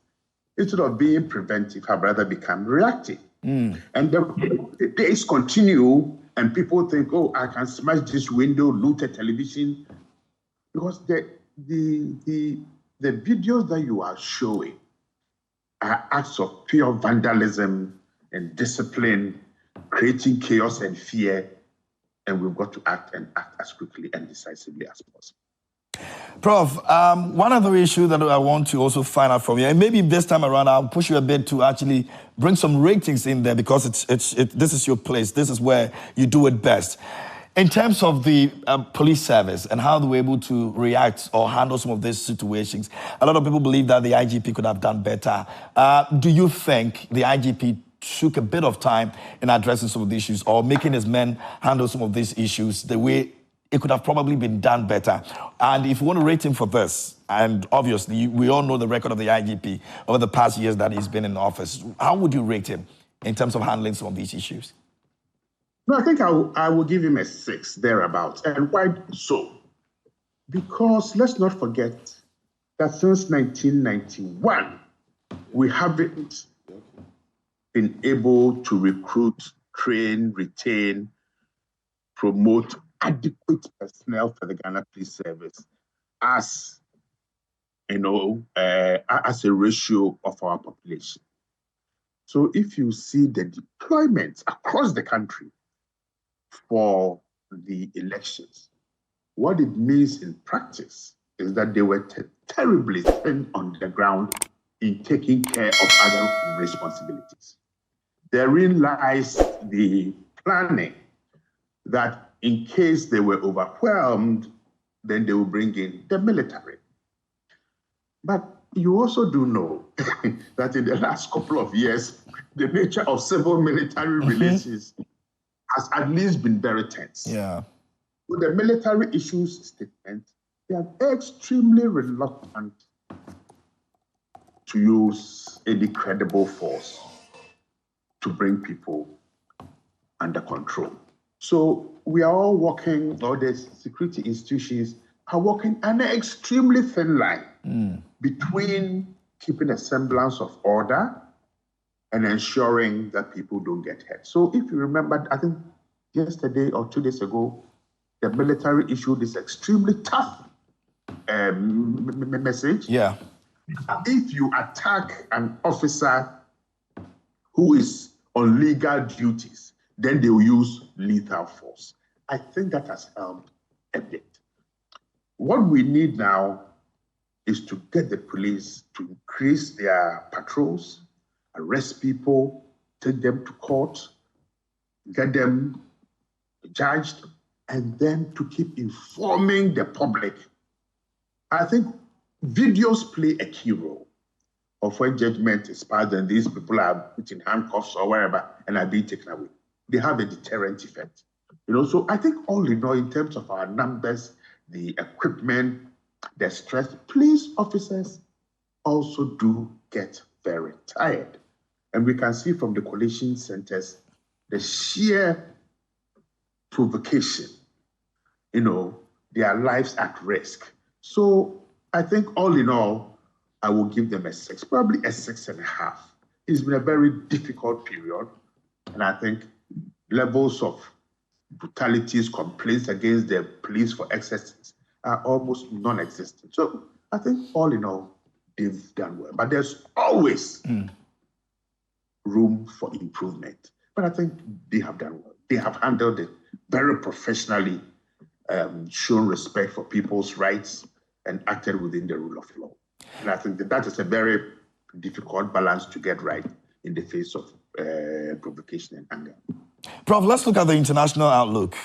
instead of being preventive, have rather become reactive. And the days continue, and people think, oh, I can smash this window, loot a television, because the videos that you are showing are acts of pure vandalism and discipline, creating chaos and fear, and we've got to act as quickly and decisively as possible. Prof, one other issue that I want to also find out from you, and maybe this time around I'll push you a bit to actually bring some ratings in there, because this is your place, this is where you do it best. In terms of the police service and how they were able to react or handle some of these situations, a lot of people believe that the IGP could have done better. Do you think the IGP took a bit of time in addressing some of the issues, or making his men handle some of these issues the way it could have probably been done better? And if you want to rate him for this, and obviously we all know the record of the IGP over the past years that he's been in office, how would you rate him in terms of handling some of these issues? No, I think I will give him a 6 thereabouts. And why so? Because let's not forget that since 1991, we haven't been able to recruit, train, retain, promote adequate personnel for the Ghana Police Service as, as a ratio of our population. So if you see the deployments across the country for the elections, what it means in practice is that they were terribly thin on the ground in taking care of other responsibilities. Therein lies the planning that in case they were overwhelmed, then they will bring in the military. But you also do know that in the last couple of years, the nature of civil-military relations has at least been very tense. Yeah. With the military issues statement, they are extremely reluctant to use any credible force to bring people under control. So we are all working, or the security institutions are working an extremely thin line between keeping a semblance of order and ensuring that people don't get hurt. So if you remember, I think yesterday or 2 days ago, the military issued this extremely tough message. Yeah. If you attack an officer who is on legal duties, then they will use lethal force. I think that has helped a bit. What we need now is to get the police to increase their patrols, arrest people, take them to court, get them judged, and then to keep informing the public. I think videos play a key role of when judgment is passed and these people are put in handcuffs or wherever and are being taken away. They have a deterrent effect. So I think all in all, in terms of our numbers, the equipment, the stress, police officers also do get very tired. And we can see from the collation centers, the sheer provocation, their lives at risk. So I think all in all, I will give them a 6, probably a 6.5. It's been a very difficult period. And I think levels of brutalities, complaints against the police for excesses are almost non-existent. So I think all in all, they've done well. But there's always room for improvement. But I think they have done well. They have handled it very professionally, shown respect for people's rights, and acted within the rule of law. And I think that is a very difficult balance to get right in the face of provocation and anger. Prof, let's look at the international outlook.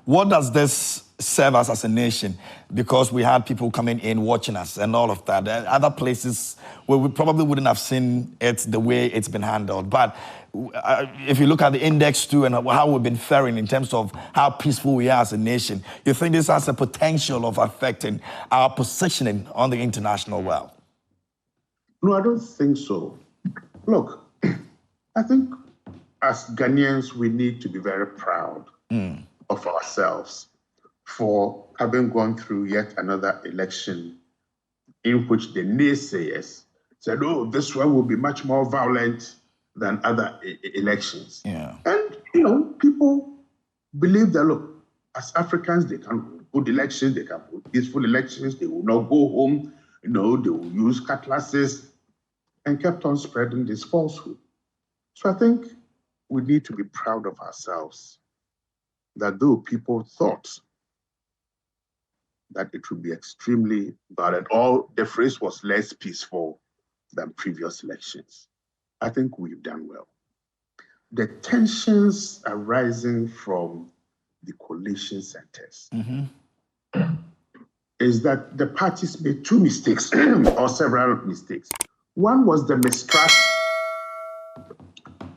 What does this serve us as a nation? Because we had people coming in watching us and all of that. Other places where we probably wouldn't have seen it the way it's been handled. But if you look at the index too and how we've been faring in terms of how peaceful we are as a nation, you think this has a potential of affecting our positioning on the international world? No, I don't think so. Look, I think as Ghanaians, we need to be very proud of ourselves for having gone through yet another election in which the naysayers said, oh, this one will be much more violent than other elections. Yeah. And, people believe that, look, as Africans, they can hold good elections, they can hold peaceful elections, they will not go home, they will use cutlasses, and kept on spreading this falsehood. So I think we need to be proud of ourselves that though people thought that it would be extremely violent, or the phrase was less peaceful than previous elections, I think we've done well. The tensions arising from the coalition centers is that the parties made 2 mistakes or several mistakes. One was the mistrust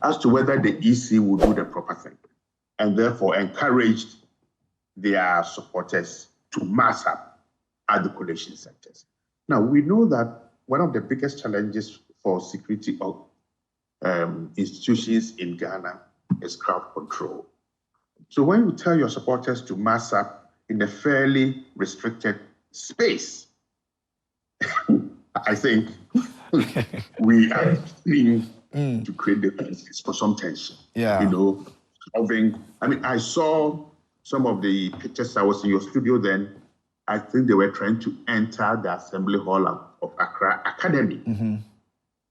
as to whether the EC would do the proper thing, and therefore encouraged their supporters to mass up at the coalition centers. Now, we know that one of the biggest challenges for security of institutions in Ghana is crowd control. So when you tell your supporters to mass up in a fairly restricted space, I think we are beginning to create the basis for some tension. Yeah. I saw some of the pictures. I was in your studio then. I think they were trying to enter the assembly hall of Accra Academy.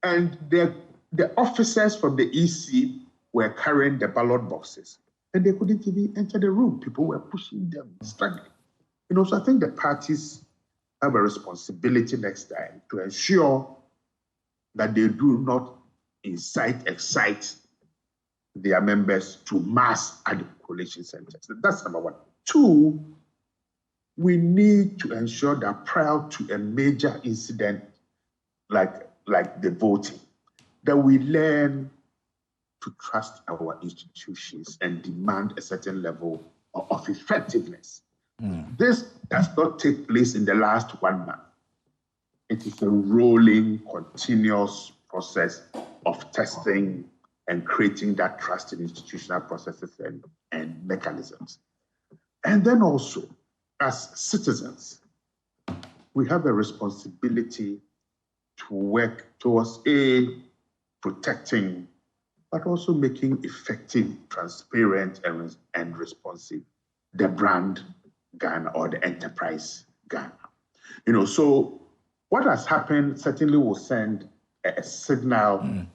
And the officers from the EC were carrying the ballot boxes, and they couldn't even enter the room. People were pushing them, struggling. So I think the parties have a responsibility next time to ensure that they do not excite their members to mass at the coalition centers. That's number 1. 2, we need to ensure that prior to a major incident like the voting, that we learn to trust our institutions and demand a certain level of effectiveness. This does not take place in the last 1 month. It is a rolling, continuous process of testing and creating that trust in institutional processes and mechanisms. And then also, as citizens, we have a responsibility to work towards protecting, but also making effective, transparent, and responsive the brand Ghana or the enterprise Ghana. So what has happened certainly will send a signal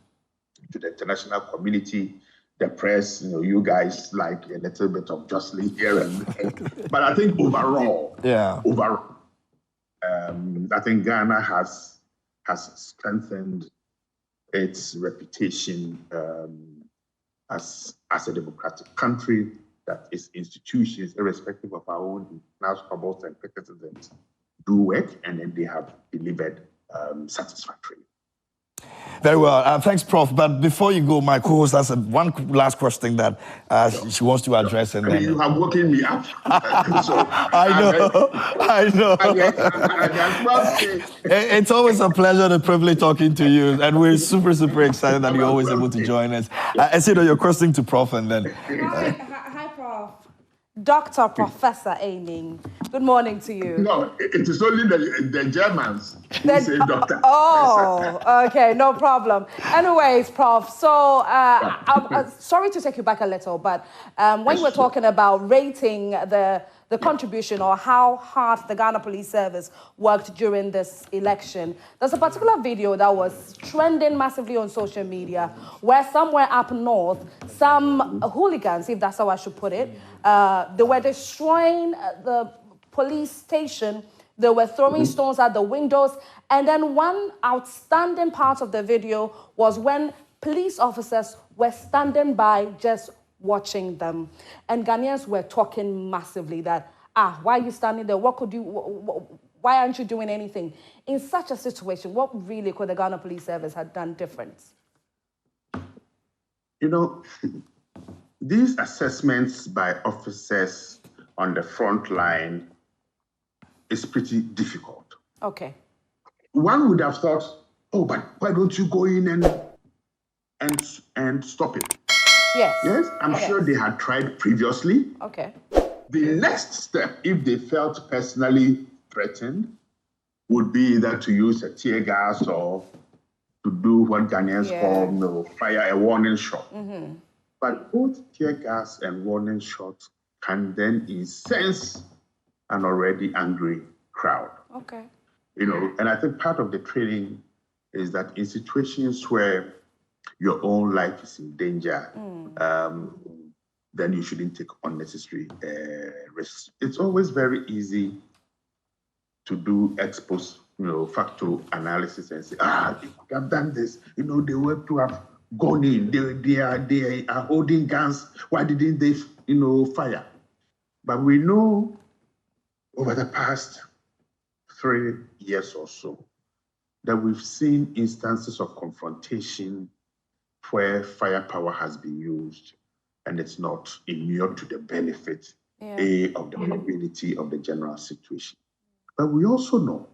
to the international community, the press. You guys like a little bit of jostling here and there. But I think overall, I think Ghana has strengthened its reputation as a democratic country, that its institutions, irrespective of our own national troubles and criticisms, do work, and then they have delivered satisfactorily. Very well. Thanks, Prof. But before you go, my co-host has one last question that she wants to address. And then you have woken me up. So, I know. It's always a pleasure and a privilege talking to you. And we're super, super excited that you're always able to join us. Esido, your question to Prof. And then... Hi, Prof. Dr. Professor Aiming. Good morning to you. No, it is only the Germans who say doctor. Oh, okay, no problem. Anyways, Prof, so I'm sorry to take you back a little, but when you were talking about rating the contribution or how hard the Ghana Police Service worked during this election, there's a particular video that was trending massively on social media where somewhere up north, some hooligans, if that's how I should put it, they were destroying the police station. They were throwing stones at the windows. And then one outstanding part of the video was when police officers were standing by just watching them. And Ghanaians were talking massively that, why are you standing there? What could you, why aren't you doing anything? In such a situation, what really could the Ghana Police Service have done different? You know, these assessments by officers on the front line is pretty difficult. Okay. One would have thought, oh, but why don't you go in and stop it? Yes. Yes, I'm sure they had tried previously. Okay. The next step, if they felt personally threatened, would be either to use a tear gas or to do what Ghanaians call fire a warning shot. But both tear gas and warning shots can then incense an already angry crowd. Okay. You know, and I think part of the training is that in situations where your own life is in danger, then you shouldn't take unnecessary risks. It's always very easy to do ex post, factual analysis and say, they could have done this. You know, they were to have gone in. They are holding guns. Why didn't they, fire? But we know over the past 3 years or so that we've seen instances of confrontation where firepower has been used and it's not immune to the benefit of the community of the general situation. But we also know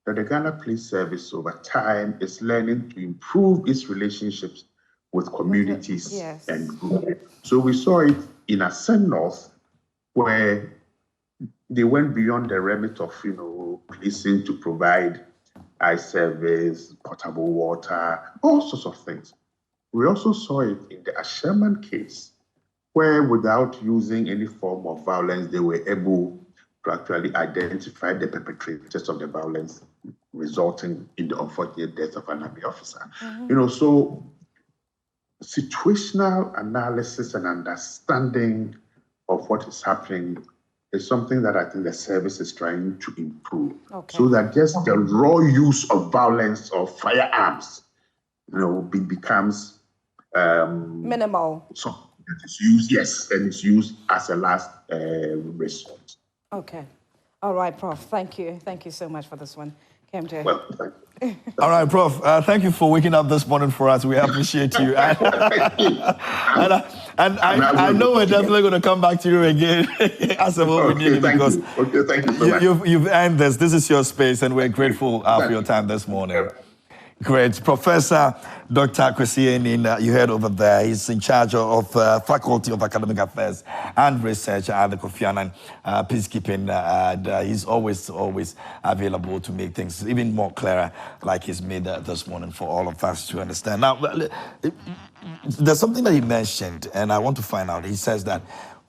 that the Ghana Police Service over time is learning to improve its relationships with communities and groups. So we saw it in Ascent North, where they went beyond the remit of, policing to provide eye service, potable water, all sorts of things. We also saw it in the Asherman case, where without using any form of violence, they were able to actually identify the perpetrators of the violence, resulting in the unfortunate death of an army officer. So situational analysis and understanding of what is happening is something that I think the service is trying to improve. So that just the raw use of violence or firearms, becomes minimal. So that is used, and it's used as a last resort. Okay. All right, Prof. Thank you. Thank you so much for this one. KMJ. Well, thank you. All right, Prof. Thank you for waking up this morning for us. We appreciate you. And I know we're definitely going to come back to you again as a moment because thank you so much. You've earned this. This is your space, and we're grateful for your time this morning. Great. Professor Dr. Kwesi Aiming, you heard over there, he's in charge of Faculty of Academic Affairs and Research at the Kofi Annan Peacekeeping. And he's always available to make things even more clearer, like he's made this morning for all of us to understand. Now, there's something that he mentioned, and I want to find out. He says that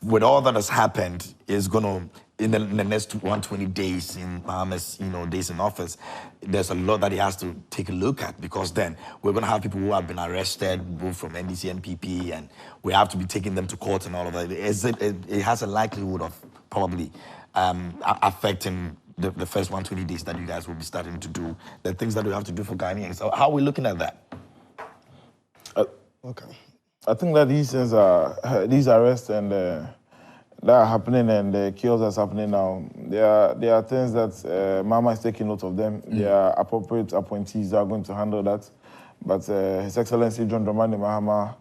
with all that has happened, is going to, in the next 120 days in Mohammed's days in office, there's a lot that he has to take a look at, because then we're going to have people who have been arrested, both from NDC, NPP, and we have to be taking them to court and all of that. It has a likelihood of probably affecting the first 120 days that you guys will be starting to do the things that we have to do for Ghanaians. So how are we looking at that? Okay. I think that these things are, these arrests and that are happening and the chaos that's happening now, there are things that Mama is taking note of them. There are appropriate appointees that are going to handle that. But His Excellency John Dramani Mahama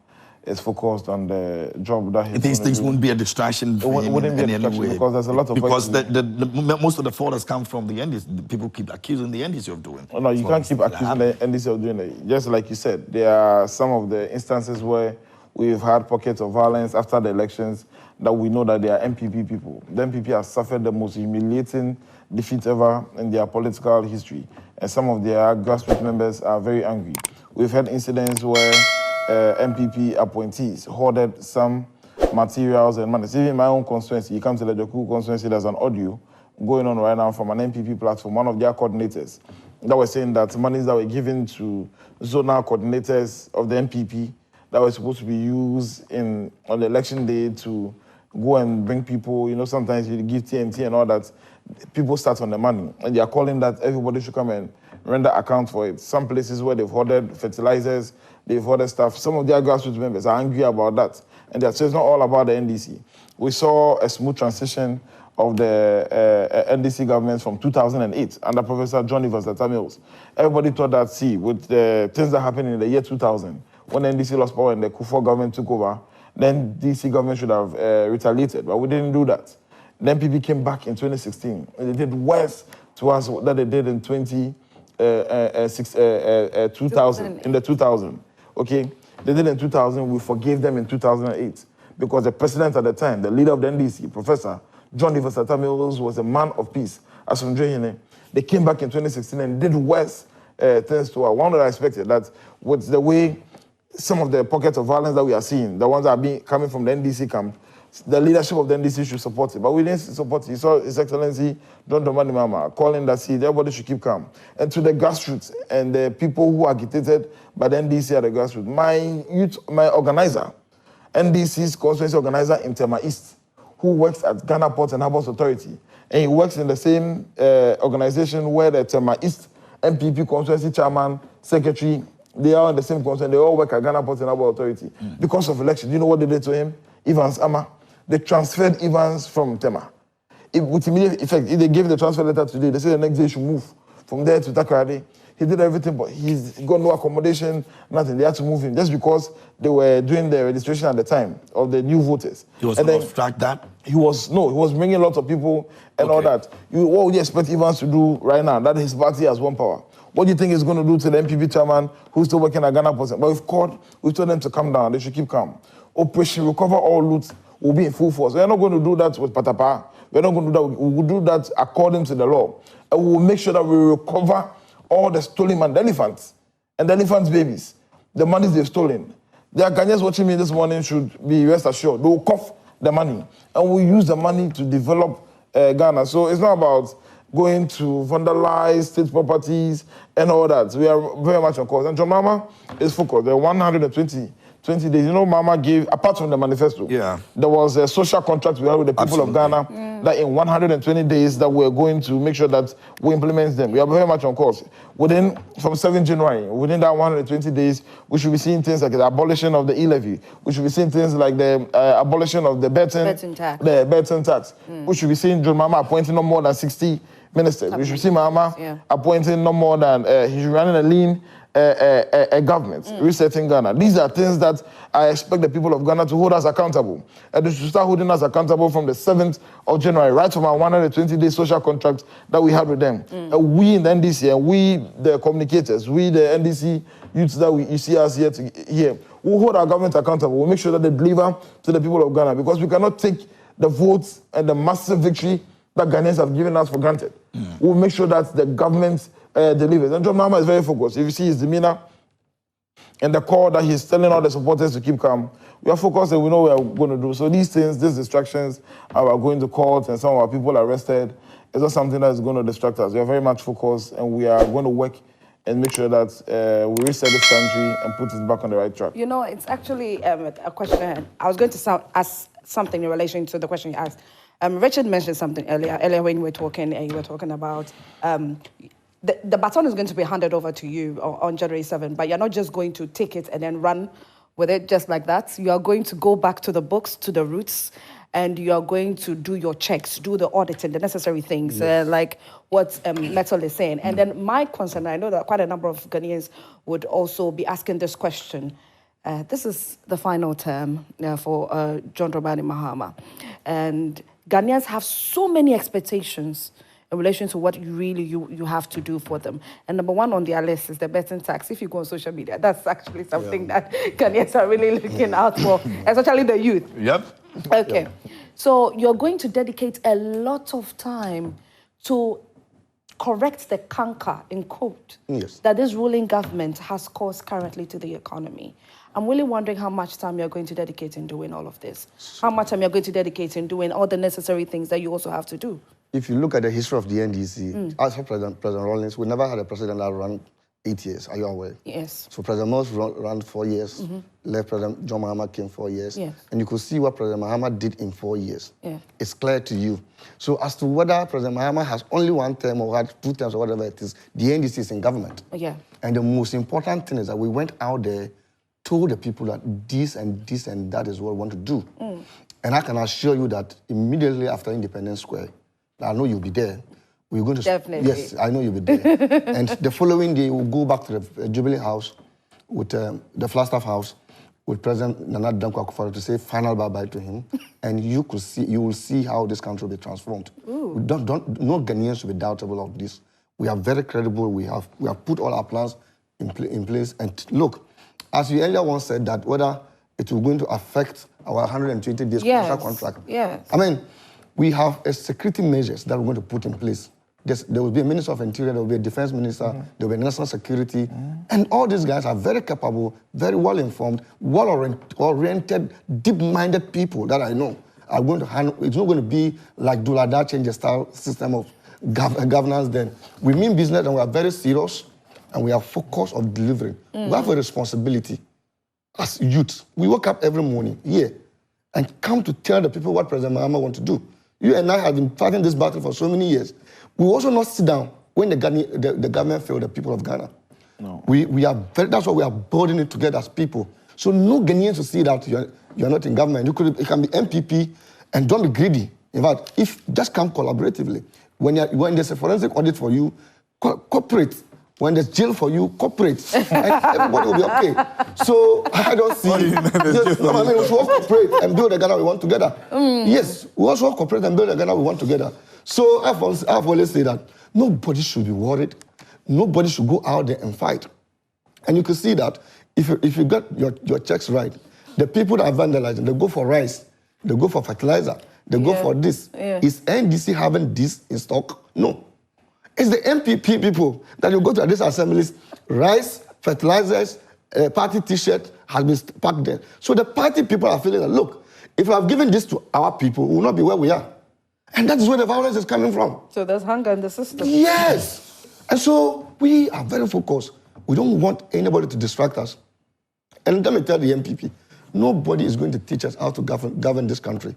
is focused on the job that he's These things won't be a distraction for him wouldn't be a in any distraction way. because there's a lot of because most of the fault has come from the NDC. People keep accusing the NDC of doing. Oh, no, you can't keep accusing the NDC of doing it. Just like you said, there are some of the instances where we've had pockets of violence after the elections that we know that they are NPP people. The NPP has suffered the most humiliating defeat ever in their political history, and some of their grassroots members are very angry. We've had incidents where NPP appointees hoarded some materials and money. Even in my own constituency, you come to the Joku constituency, there's an audio going on right now from an NPP platform, one of their coordinators, that was saying that monies that were given to zonal coordinators of the NPP that were supposed to be used on the election day to go and bring people, you know, sometimes you give TNT and all that, people start on the money. And they are calling that everybody should come and render account for it. Some places where they've hoarded fertilizers, they've hoarded stuff. Some of their grassroots members are angry about that. And so it's not all about the NDC. We saw a smooth transition of the NDC government from 2008 under Professor John Ivers Mills. Everybody thought that, see, with the things that happened in the year 2000, when the NDC lost power and the Kufuor government took over, then DC government should have retaliated, but we didn't do that. Then NPP came back in 2016, and they did worse to us than they did in 2000, in the 2000, okay? They did in 2000, we forgave them in 2008, because the president at the time, the leader of the NDC, Professor John Ivers Mills, was a man of peace. As from they came back in 2016 and did worse things to us. One that I expected, that with the way some of the pockets of violence that we are seeing, the ones that are coming from the NDC camp, the leadership of the NDC should support it. But we didn't support it. You saw His Excellency John Dramani Mahama calling that, see, everybody should keep calm. And to the grassroots and the people who are agitated by the NDC at the grassroots, my organizer, NDC's constituency organizer in Tema East, who works at Ghana Ports and Harbours Authority, and he works in the same organization where the Tema East NPP constituency chairman, secretary, they are in the same concern. They all work at Ghana Ports and Harbour Authority. Because of election, you know what they did to him? Evans Ama. They transferred Evans from Tema. With immediate effect, if they gave the transfer letter today, they said the next day he should move from there to Takoradi. He did everything, but he's got no accommodation, nothing. They had to move him just because they were doing the registration at the time of the new voters. He was going to obstruct that? He was bringing a lot of people and all that. What would you expect Evans to do right now? That his party has one power. What do you think he's going to do to the NPP chairman who's still working at Ghana Ports? But we've told them to calm down. They should keep calm. Operation Recover All Loot will be in full force. We're not going to do that with Patapa. We're not going to do that. We will do that according to the law. And we will make sure that we recover all the stolen money, the elephants and the elephants' babies, the monies they've stolen. The Ghanaians watching me this morning should be rest assured. They will cough the money. And we use the money to develop Ghana. So it's not about going to vandalize state properties and all that. We are very much on course. And John Mama is focused. The 120 days. You know, Mama gave, apart from the manifesto, there was a social contract we had with the people of Ghana that in 120 days that we're going to make sure that we implement them. We are very much on course. From 7 January, within that 120 days, we should be seeing things like the abolition of the e-levy. We should be seeing things like the abolition of the Burton tax. We should be seeing John Mama appointing no more than 60 ministers. We should see Mama appointing no more than, he's running a lean a government, resetting Ghana. These are things that I expect the people of Ghana to hold us accountable. And they should start holding us accountable from the 7th of January, right from our 120-day social contract that we had with them. And we in the NDC, and we, the communicators, we, the NDC youths that you see us here, we'll hold our government accountable. We'll make sure that they deliver to the people of Ghana, because we cannot take the votes and the massive victory that Ghanaians have given us for granted. We'll make sure that the government delivers. And John Mahama is very focused. If you see his demeanor and the call that he's telling all the supporters to keep calm, we are focused and we know what we're going to do. So these things, these distractions, are going to court and some of our people arrested, is not something that is going to distract us. We are very much focused and we are going to work and make sure that we reset this country and put it back on the right track. You know, it's actually a question. I was going to ask something in relation to the question you asked. Richard mentioned something earlier when we were talking, and you were talking about the baton is going to be handed over to you on January 7th, but you're not just going to take it and then run with it just like that. You are going to go back to the books, to the roots, and you are going to do your checks, do the auditing, the necessary things, like what Mettle is saying. And then my concern, I know that quite a number of Ghanaians would also be asking this question. This is the final term for John Dramani Mahama. And Ghanaians have so many expectations in relation to what you have to do for them. And number one on their list is the betting tax. If you go on social media, that's actually something that Ghanaians are really looking out for, especially the youth. Yep. Okay. Yep. So you're going to dedicate a lot of time to correct the canker, in quote, that this ruling government has caused currently to the economy. I'm really wondering how much time you're going to dedicate in doing all of this. How much time you're going to dedicate in doing all the necessary things that you also have to do. If you look at the history of the NDC, as for President Rawlings, we never had a president that ran 8 years. Are you aware? Yes. So President Morse ran 4 years. Left President John Mahama came 4 years. Yes. And you could see what President Mahama did in 4 years. Yeah. It's clear to you. So as to whether President Mahama has only 1 term or had 2 terms or whatever it is, the NDC is in government. Yeah. And the most important thing is that we went out there, told the people that this and this and that is what we want to do. And I can assure you that immediately after Independence Square, I know you'll be there. We're going to... Definitely. Yes, I know you'll be there. And the following day, we'll go back to the Jubilee House, with the Flagstaff House, with President Nana Dankwa Akufo-Addo to say final bye-bye to him. And you will see how this country will be transformed. No Ghanaians should be doubtable of this. We are very credible. We have put all our plans in place. And look, as you earlier once said, that whether it will going to affect our 120 days contract. Yes. I mean, we have security measures that we're going to put in place. There will be a Minister of Interior, there will be a Defense Minister, there will be National Security. And all these guys are very capable, very well-informed, well-oriented, deep-minded people that I know are going to handle. It's not going to be like Dulada change the style system of governance then. We mean business and we are very serious and we are focused on delivering. We have a responsibility as youth. We wake up every morning here and come to tell the people what President Mahama wants to do. You and I have been fighting this battle for so many years. We also not sit down when the government failed the people of Ghana. No. That's why we are building it together as people. So no Ghanaians will see that you're not in government. It can be NPP, and don't be greedy. In fact, just come collaboratively. When there's a forensic audit for you, cooperate. When there's jail for you, cooperate. And everybody will be okay. So I don't see... we should all cooperate and build the Ghana we want together. Yes, we also cooperate and build the Ghana we want together. So I've always said that nobody should be worried. Nobody should go out there and fight. And you can see that if you get your checks right, the people that are vandalizing, they go for rice, they go for fertilizer, they go for this. Yeah. Is NDC having this in stock? No. It's the NPP people that you go to these assemblies, rice, fertilizers, party T-shirt has been packed there. So the party people are feeling that, look, if we have given this to our people, we will not be where we are. And that is where the violence is coming from. So there's hunger in the system. Yes. And so we are very focused. We don't want anybody to distract us. And let me tell the NPP, nobody is going to teach us how to govern this country.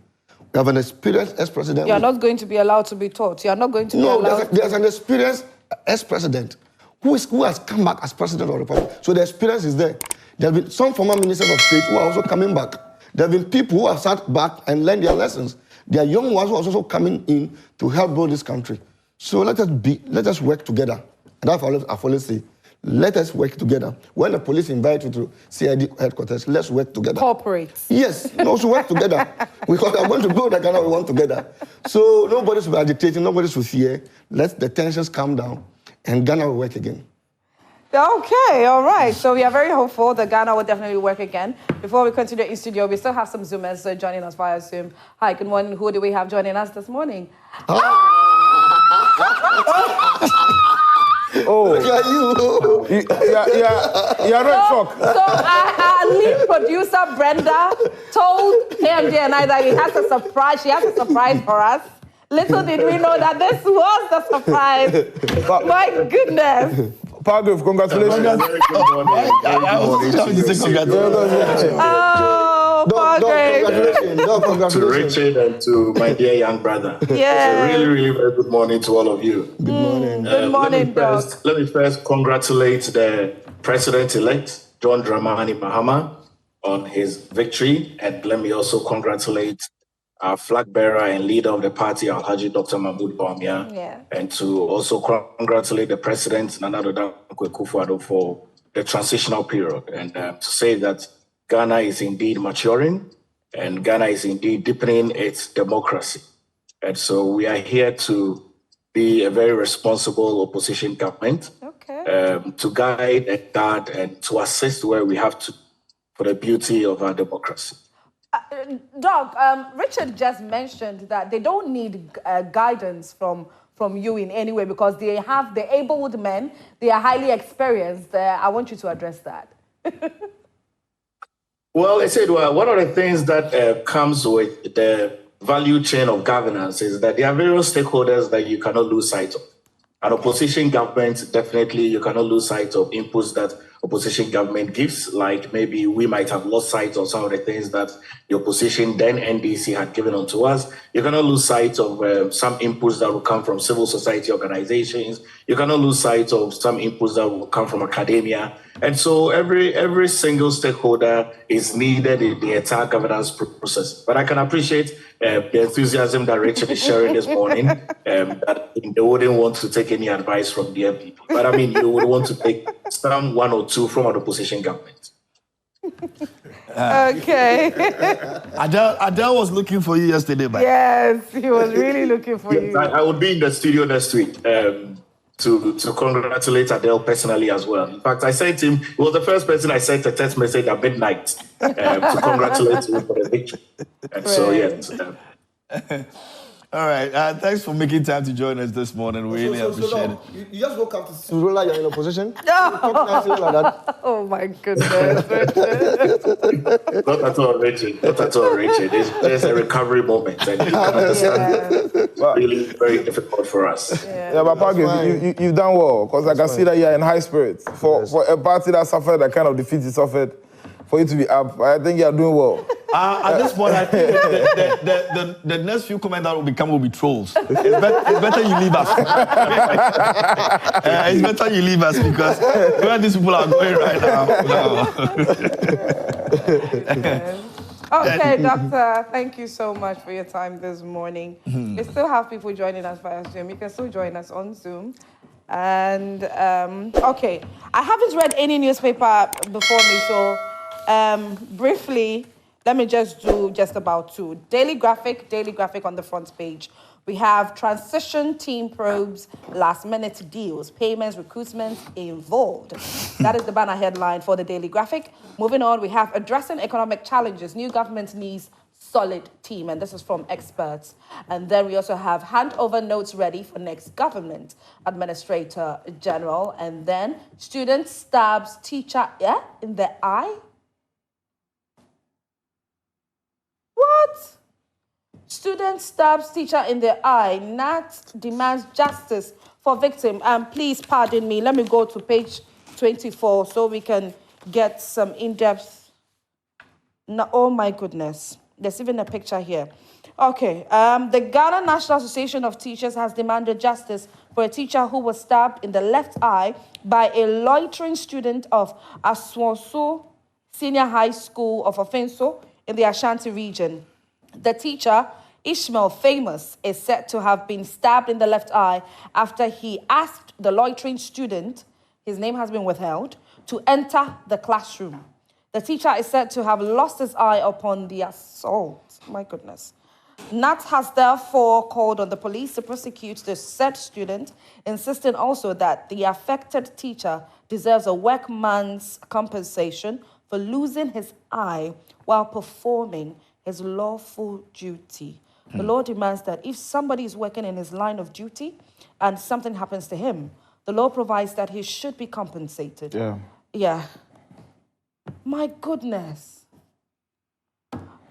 We have an experienced ex-president. You are not going to be allowed to be taught. You are not going to be allowed... No, there's an experienced ex-president who has come back as president of the republic. So the experience is there. There have been some former ministers of state who are also coming back. There have been people who have sat back and learned their lessons. There are young ones who are also coming in to help build this country. So let us work together. And that's what I've always say. Let us work together. When the police invite you to CID headquarters, let's work together. Cooperate. Yes, also work together. Because I want to build the Ghana we want together. So nobody should be agitating, nobody should fear. Let the tensions calm down, and Ghana will work again. Okay, all right. So we are very hopeful that Ghana will definitely work again. Before we continue in studio, we still have some Zoomers joining us via Zoom. Hi, good morning. Who do we have joining us this morning? Oh, you're right, shock. So our lead producer, Brenda, told KMJ and I that he has a surprise. She has a surprise for us. Little did we know that this was the surprise. My goodness. Pardon, congratulations. Congratulations. To Richard and to my dear young brother. Yeah. It's a really, really very good morning to all of you. Good morning. Good morning, let me first congratulate the president-elect, John Dramani Mahama, on his victory. And let me also congratulate our flag bearer and leader of the party, Alhaji Dr. Mahmoud Bawumia, and to also congratulate the president, Nana Addo Dankwa Akufo-Addo, for the transitional period, and to say that Ghana is indeed maturing and Ghana is indeed deepening its democracy. And so we are here to be a very responsible opposition government, to guide and guard and to assist where we have to for the beauty of our democracy. Doc, Richard just mentioned that they don't need guidance from you in any way because they have the able men, they are highly experienced. I want you to address that. Well, I said, well, one of the things that comes with the value chain of governance is that there are various stakeholders that you cannot lose sight of. An opposition government, definitely you cannot lose sight of inputs that opposition government gives, like maybe we might have lost sight of some of the things that the opposition, then NDC, had given onto us. You cannot lose sight of some inputs that will come from civil society organizations. You cannot lose sight of some inputs that will come from academia. And so every single stakeholder is needed in the entire governance process. But I can appreciate the enthusiasm that Richard is sharing this morning, that they wouldn't want to take any advice from the NPP. But I mean, you would want to take some one or two from an opposition government. Okay. Adele was looking for you yesterday, but yes, he was really looking for you. I would be in the studio next week to congratulate Adele personally as well. In fact, I sent him, he was the first person I sent a text message at midnight to congratulate him for the victory. And so, yes. All right. Thanks for making time to join us this morning. We really appreciate it. You just woke up to Surola, you're in opposition? Oh, my goodness. Not at all, Richard. Not at all, Richard. It's just a recovery moment. And you can understand it's really very difficult for us. Yeah, but Parkes, you've done well, because I can see that you're in high spirits. For a party that suffered the kind of defeat you suffered, for you to be up, I think you're doing well. At this point, I think the next few comments that will be trolls. It's better you leave us. It's better you leave us because where these people are going right now. Okay, Doctor, thank you so much for your time this morning. We still have people joining us via Zoom. You can still join us on Zoom. And, okay, I haven't read any newspaper before me, so briefly, let me just do just about two. Daily Graphic on the front page. We have transition team probes, last minute deals, payments, recruitments involved. That is the banner headline for the Daily Graphic. Moving on, we have addressing economic challenges, new government needs solid team, and this is from experts. And then we also have handover notes ready for next government administrator general. And then student stabs teacher in the eye. What? Student stabs teacher in the eye. Nat demands justice for victim. Please pardon me. Let me go to page 24 so we can get some in-depth. No, oh my goodness. There's even a picture here. Okay. The Ghana National Association of Teachers has demanded justice for a teacher who was stabbed in the left eye by a loitering student of Aswoso Senior High School of Offenso in the Ashanti region. The teacher, Ishmael Famous, is said to have been stabbed in the left eye after he asked the loitering student, his name has been withheld, to enter the classroom. The teacher is said to have lost his eye upon the assault. My goodness. NAT has therefore called on the police to prosecute the said student, insisting also that the affected teacher deserves a workman's compensation for losing his eye while performing his lawful duty. The law demands that if somebody is working in his line of duty and something happens to him, the law provides that he should be compensated. Yeah. My goodness.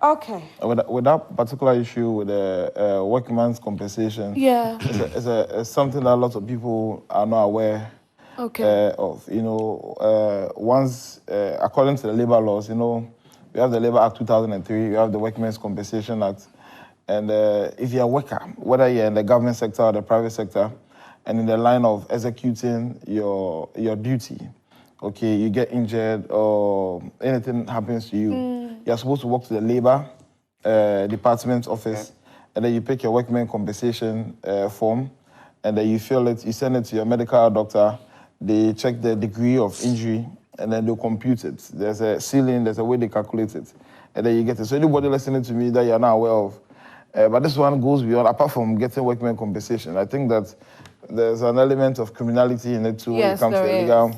Okay. With that particular issue with the workman's compensation, it's something that a lot of people are not aware of. You know, once, according to the labor laws, you know, we have the Labor Act 2003, we have the Workmen's Compensation Act. And if you're a worker, whether you're in the government sector or the private sector, and in the line of executing your duty, okay, you get injured or anything happens to you, you're supposed to walk to the labor department office, and then you pick your workman compensation form, and then you fill it, you send it to your medical doctor, they check the degree of injury, and then they'll compute it. There's a ceiling, there's a way they calculate it, and then you get it. So anybody listening to me that you're not aware of, but this one goes beyond, apart from getting workman compensation. I think that there's an element of criminality in it too when it comes to the legal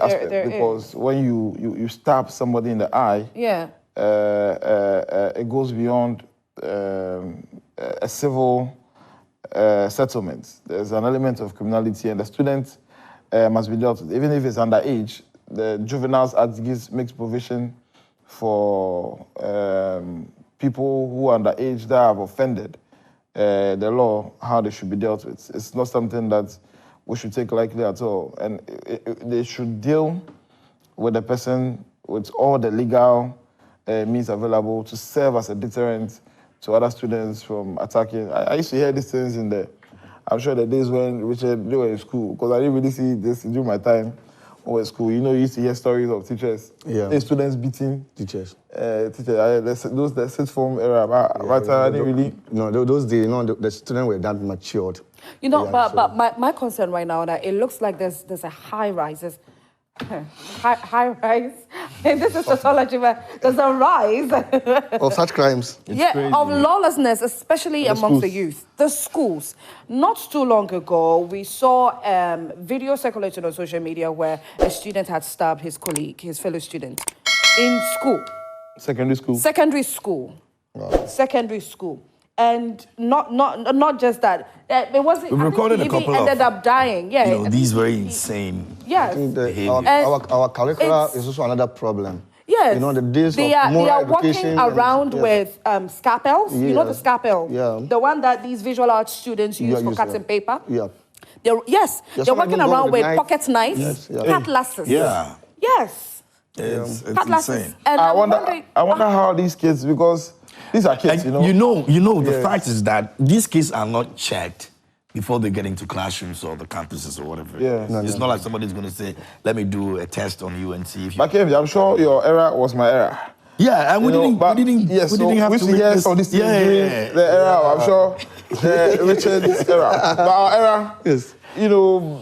aspect. Because when you stab somebody in the eye, it goes beyond a civil settlement. There's an element of criminality, and the student must be dealt with. Even if it's underage, the Juveniles Act makes provision for people who are underage that have offended the law, how they should be dealt with. It's not something that we should take lightly at all. And they should deal with the person with all the legal means available to serve as a deterrent to other students from attacking. I used to hear these things I'm sure the days when Richard, they were in school, because I didn't really see this during my time when in school. You know, you used to hear stories of teachers, students beating teachers. The sixth form era, but I didn't really. No, those days, the students were that matured. You know, but my concern right now that it looks like there's a high rise. High rise. And this is sociology, but there's a rise of such crimes. Of lawlessness, especially amongst the youth. The schools. Not too long ago, we saw video circulated on social media where a student had stabbed his colleague, his fellow student, in school. Secondary school. Secondary school. Wow. Secondary school. And not just that. It wasn't. We've recorded a couple ended up dying. Yeah. You know, these very insane. Yes. Our curricula is also another problem. Yes. You know, the days they of moral are education. walking around with scalpels. Yes. You know the scalpel? Yeah. The one that these visual arts students use for cutting paper? Yeah. They're walking around with pocket knives, cutlasses. Yeah. Yes. It's insane. And I wonder how these kids, because these are kids, you know. The fact is that these kids are not checked before they get into classrooms or the campuses or whatever. Yeah. It's not like somebody's going to say, let me do a test on you and see if you... But Kevin, I'm sure your era was my era. Yeah, and we didn't have to make this... The era, I'm sure, Richard's era. But our era, you know...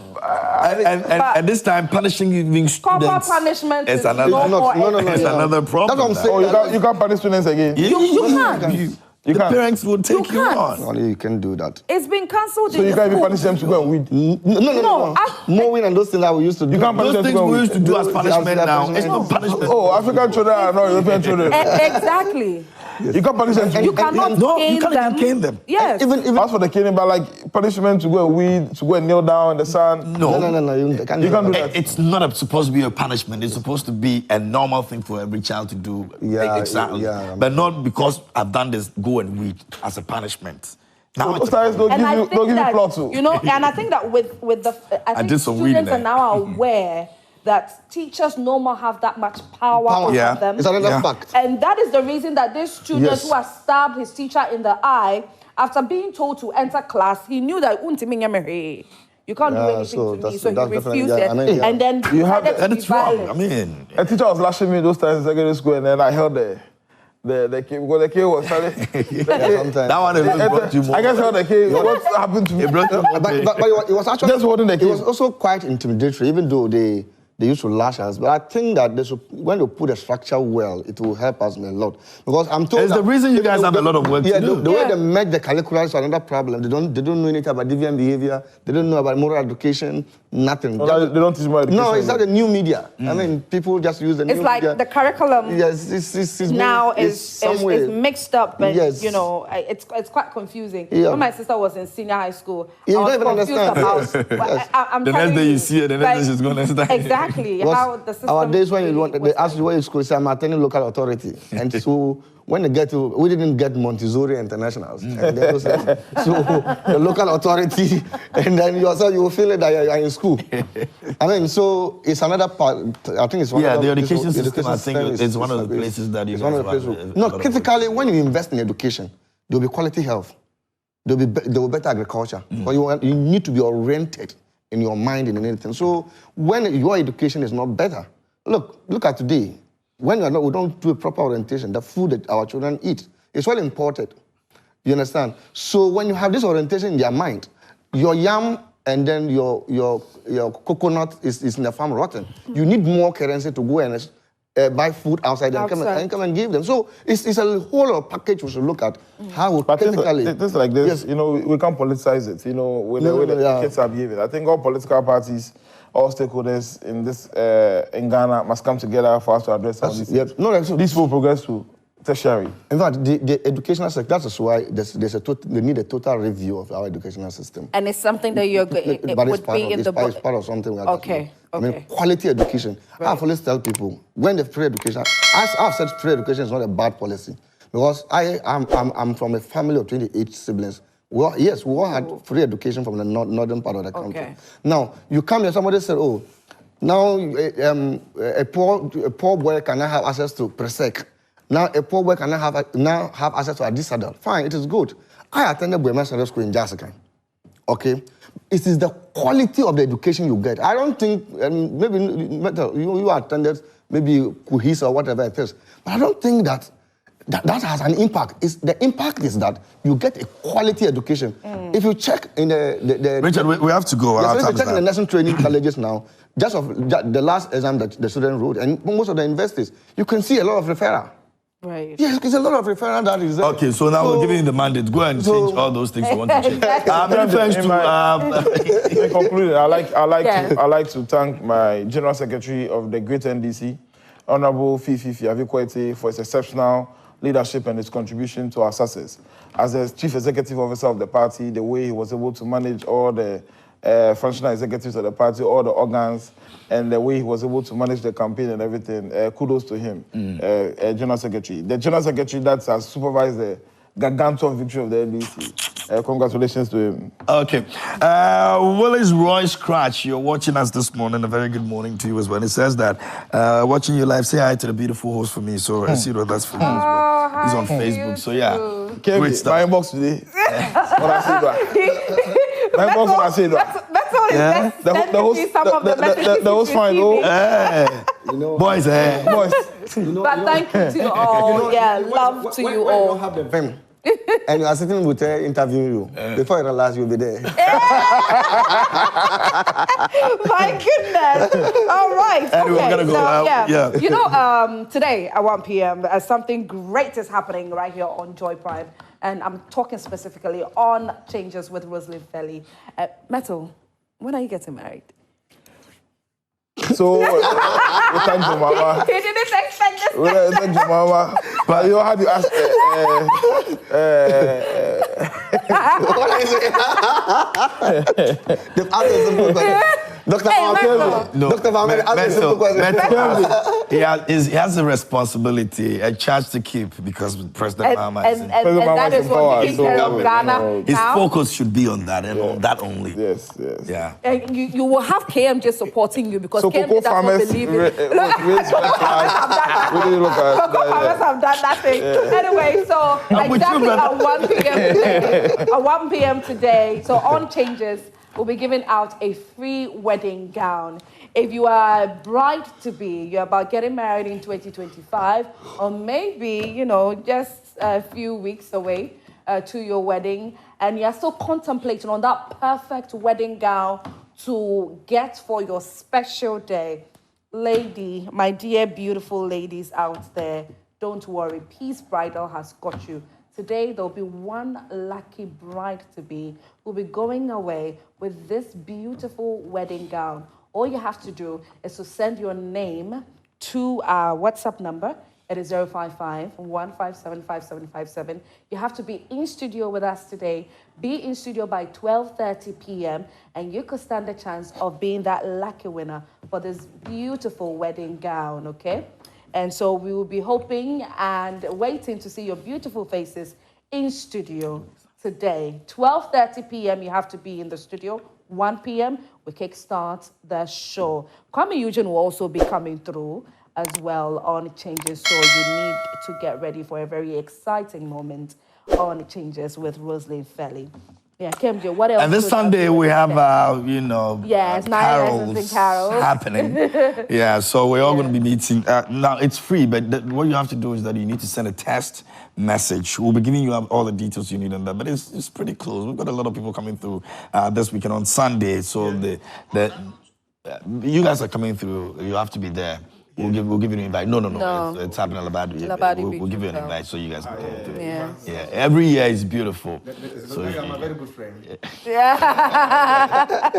And this time, punishing even students punishment is another problem. That's what I'm saying. You can't punish students again. You can't. The parents will take you on. No, you can't do that. It's been cancelled. So you can't even punish them to go and weed? No. Mowing and those things that we used to do. You can't punish them to go and weed. Those things we used to do as punishment now. It's not punishment. Oh, African children are not European children. Exactly. You can't punish them. You cannot cane them. Yes. Even as for the caning, but like punishment to go and weed, to go and kneel down in the sun. No. You can't do that. It's not supposed to be a punishment. It's supposed to be a normal thing for every child to do. Exactly. But not because I've done this, go and weed as a punishment. Now those guys don't give you plot too. You know, and I think that with the I think students are now aware that teachers no more have that much power over them. It's another fact. And that is the reason that this student who has stabbed his teacher in the eye, after being told to enter class, he knew that you can't do anything to me, so he refused it. And then you have and it's wrong. I mean, a teacher was lashing me those times in secondary school, and then I held the kid, because the kid was telling that one is brought you more. I guess held the kid. What happened to me? But it was actually just holding the kid. It was also quite intimidatory, even though they used to lash us. But I think that when they put the structure well, it will help us a lot. Because I'm told it's the reason you guys have a lot of work to do. The way they make the curriculum is another problem. They don't know anything about deviant behavior. They don't know about moral education. Nothing. They don't teach moral education. No, it's not the new media. I mean, people just use the new media. It's like the curriculum now is mixed up, and you know, it's quite confusing. When my sister was in senior high school, I was confused about. The next day you see it, the next day she's going to understand. Exactly. How the system. Our days when they ask you where you school, say I'm attending local authority, and so when they get to, we didn't get Montessori internationals, and so the local authority, and then you will feel it that you're in school. I mean, so it's another part. I think it's one of the education system. I think it's one of the places that you guys no, critically, when you invest in education, there will be quality health, there will be better agriculture, but you need to be oriented in your mind and in anything. So when your education is not better, look at today. When we don't do a proper orientation, the food that our children eat is all imported. You understand? So when you have this orientation in their mind, your yam and then your coconut is in the farm rotten. You need more currency to go and buy food outside and come and give them. So it's a whole package we should look at. How we critically... Things like this, yes. you know, we can't politicize it, you know, with the way the kids are behaving. I think all political parties, all stakeholders in this in Ghana must come together for us to address all these things. This will progress to tertiary. In fact, the educational sector, that's why they need a total review of our educational system. And it's something that you're going to be in the book. It's part of something like that. I mean, quality education. Right. I've always tell people, when the free education, I've said free education is not a bad policy. Because I'm from a family of 28 siblings. We all had free education from the northern part of the country. Okay. Now, you come here, somebody said, oh, now a poor boy cannot have access to Presec. Now, a poor boy cannot have access to a disadult. Fine, it is good. I attended Burma Secondary School in Jessica. Okay? It is the quality of the education you get. I don't think, maybe you attended maybe Kuhis or whatever it is, but I don't think that has an impact. The impact is that you get a quality education. If you check in the Richard, we have to go. Yes, if you check in the national training colleges now, just of the last exam that the student wrote, and most of the universities, you can see a lot of referral. Right. Yes, there's a lot of referral that is there. Okay, so now we're giving you the mandate. Go and change all those things you want to change. In conclusion, I like to thank my General Secretary of the Great NDC, Honorable Fifi Avikwete, for his exceptional leadership and his contribution to our success. As the Chief Executive Officer of the party, the way he was able to manage all the functional executives of the party, all the organs, and the way he was able to manage the campaign and everything, kudos to him, General Secretary. The General Secretary that has supervised the gargantuan victory of the NDC. Congratulations to him. Okay. Willis Roy Scratch, you're watching us this morning. A very good morning to you as well. He says that, watching you live, say hi to the beautiful host for me. So I see that that's for me as well. He's on Facebook, so yeah. Great stuff. My inbox today. What I say that. My inbox what I say that. That's all the host fine, though. Boys, boys. But thank you to you all. Love to you all. You don't have the vim, and you are sitting with her interviewing you. Before you realize you'll be there. My goodness. All right. Anyway, okay. We're gonna go You know, today at 1 p.m., something great is happening right here on Joy Prime. And I'm talking specifically on changes with Rosalind Felly. Mettle, when are you getting married? So, thank you, Mama. He didn't expect this. Thank you, Mama. But you had to ask. What is it? The answer is simple question. Dr. He has a responsibility, a charge to keep because President Mahama is in and that is what he Ghana. His focus should be on that and on that only. Yes. Yeah. And you will have KMJ supporting you because so KMJ does not believe it. Cocoa farmers have done nothing. Anyway, so exactly at 1 p.m. today, at 1 p.m. today, so on changes, we'll be giving out a free wedding gown. If you are a bride-to-be, you're about getting married in 2025, or maybe, just a few weeks away to your wedding, and you're still contemplating on that perfect wedding gown to get for your special day. Lady, my dear beautiful ladies out there, don't worry, Peace Bridal has got you. Today, there'll be one lucky bride-to-be who'll be going away with this beautiful wedding gown. All you have to do is to send your name to our WhatsApp number. It is 055-157-5757. You have to be in studio with us today. Be in studio by 12:30 p.m. and you could stand a chance of being that lucky winner for this beautiful wedding gown, okay? And so we will be hoping and waiting to see your beautiful faces in studio today. 12:30 p.m. you have to be in the studio. 1 p.m. we kickstart the show. Kwame Eugene will also be coming through as well on changes. So you need to get ready for a very exciting moment on changes with Rosalind Felly. Yeah, KMJ, what else? And this Sunday we have, carols happening. Yeah, so we're all going to be meeting. Now, it's free, but what you have to do is that you need to send a text message. We'll be giving you all the details you need on that, but it's pretty close. We've got a lot of people coming through this weekend on Sunday, so you guys are coming through. You have to be there. We'll give you an invite. No. It's happening at Labadi. We'll give you an invite so you guys can come through. Yeah. Every year is beautiful. I'm a very good friend. Yeah.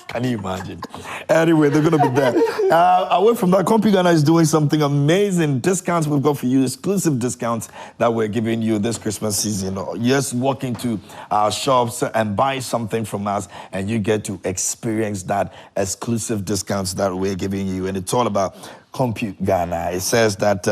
Can you imagine? Anyway, they're going to be there. Away from that, CompuGhana is doing something amazing. Discounts we've got for you, exclusive discounts that we're giving you this Christmas season. Yes, walk into our shops and buy something from us, and you get to experience that exclusive discounts that we're giving you. And it's all about CompuGhana. It says that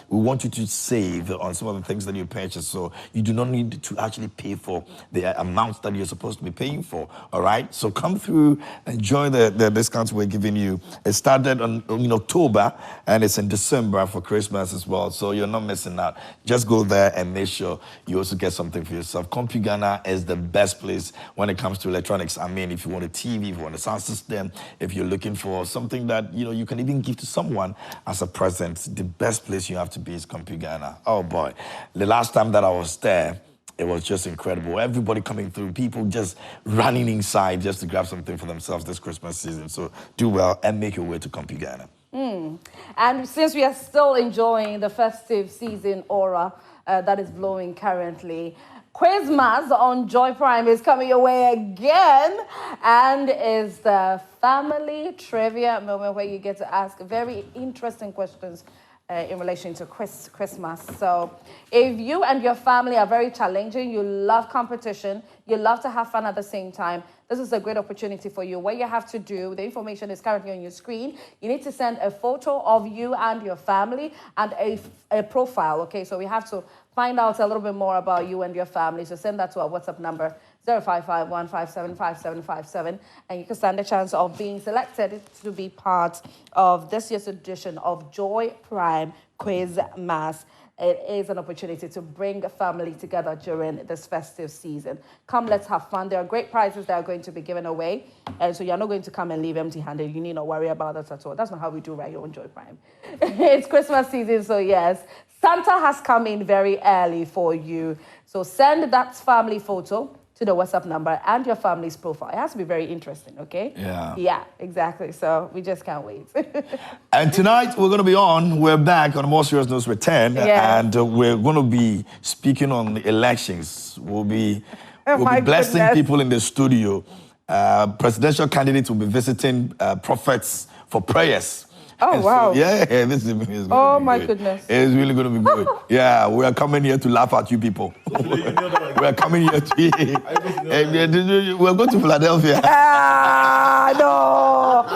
we want you to save on some of the things that you purchase, so you do not need to actually pay for the amounts that you're supposed to be paying for. All right, so come through, enjoy the discounts we're giving you. It started in October and it's in December for Christmas as well, so you're not missing out. Just go there and make sure you also get something for yourself. CompuGhana is the best place when it comes to electronics. I mean, if you want a TV, if you want a sound system, if you're looking for something that you can even give to someone as a present, the best place you have to be is CompuGhana. Oh boy, the last time that I was there, it was just incredible. Everybody coming through, people just running inside just to grab something for themselves this Christmas season. So do well and make your way to CompuGhana. And since we are still enjoying the festive season aura that is blowing currently, Christmas on Joy Prime is coming your way again, and is the family trivia moment where you get to ask very interesting questions in relation to Christmas. So if you and your family are very challenging, you love competition, you love to have fun at the same time, this is a great opportunity for you. What you have to do, the information is currently on your screen. You need to send a photo of you and your family and a profile, okay? So we have to find out a little bit more about you and your family. So send that to our WhatsApp number, 0551575757, and you can stand a chance of being selected to be part of this year's edition of Joy Prime Quiz Mass. It is an opportunity to bring a family together during this festive season. Come, let's have fun. There are great prizes that are going to be given away, and so you're not going to come and leave empty-handed. You need not worry about that at all. That's not how we do right here on Joy Prime. It's Christmas season, so yes, Santa has come in very early for you. So send that family photo to the WhatsApp number and your family's profile. It has to be very interesting, okay? Yeah, exactly. So we just can't wait. And tonight we're going to be we're back on a more serious note with 10, and we're going to be speaking on the elections. We'll be blessing people in the studio. Presidential candidates will be visiting prophets for prayers. Oh, wow. So, this is going oh, to be my good. goodness. It's really going to be good. Yeah, we are coming here to laugh at you people. We are coming here to... We're going to Philadelphia. No.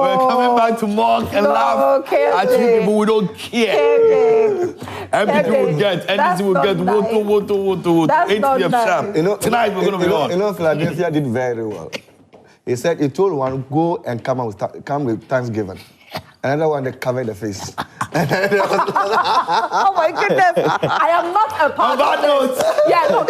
We're coming back to mock and laugh at you people. We don't care. NPP will get, NDC will get, vote, 8 p.m. sharp. Tonight we're going to be on. Philadelphia did very well. He said he told one, go and come with Thanksgiving. Another one, they covered the face. Oh my goodness. I am not a part of this. Yeah, no,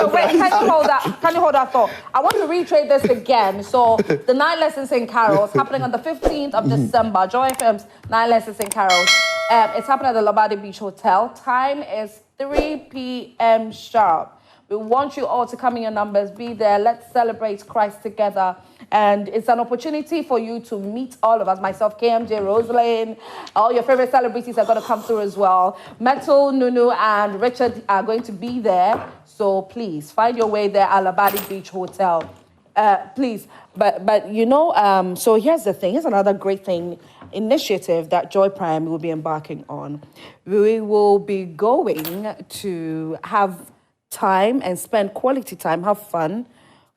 wait, can you hold that thought? I want to reiterate this again. So the 9 Lessons in Carols happening on the 15th of December. Joy FM's 9 Lessons in Carols. It's happening at the Labadi Beach Hotel. Time is 3 p.m. sharp. We want you all to come in your numbers, be there. Let's celebrate Christ together. And it's an opportunity for you to meet all of us, myself, KMJ, Rosalind, all your favorite celebrities are going to come through as well. Mettle, NUNOO, and Richard are going to be there. So please, find your way there at Labadi Beach Hotel. Please. But so here's the thing. Here's another great initiative that Joy Prime will be embarking on. We will be going to have time and spend quality time, have fun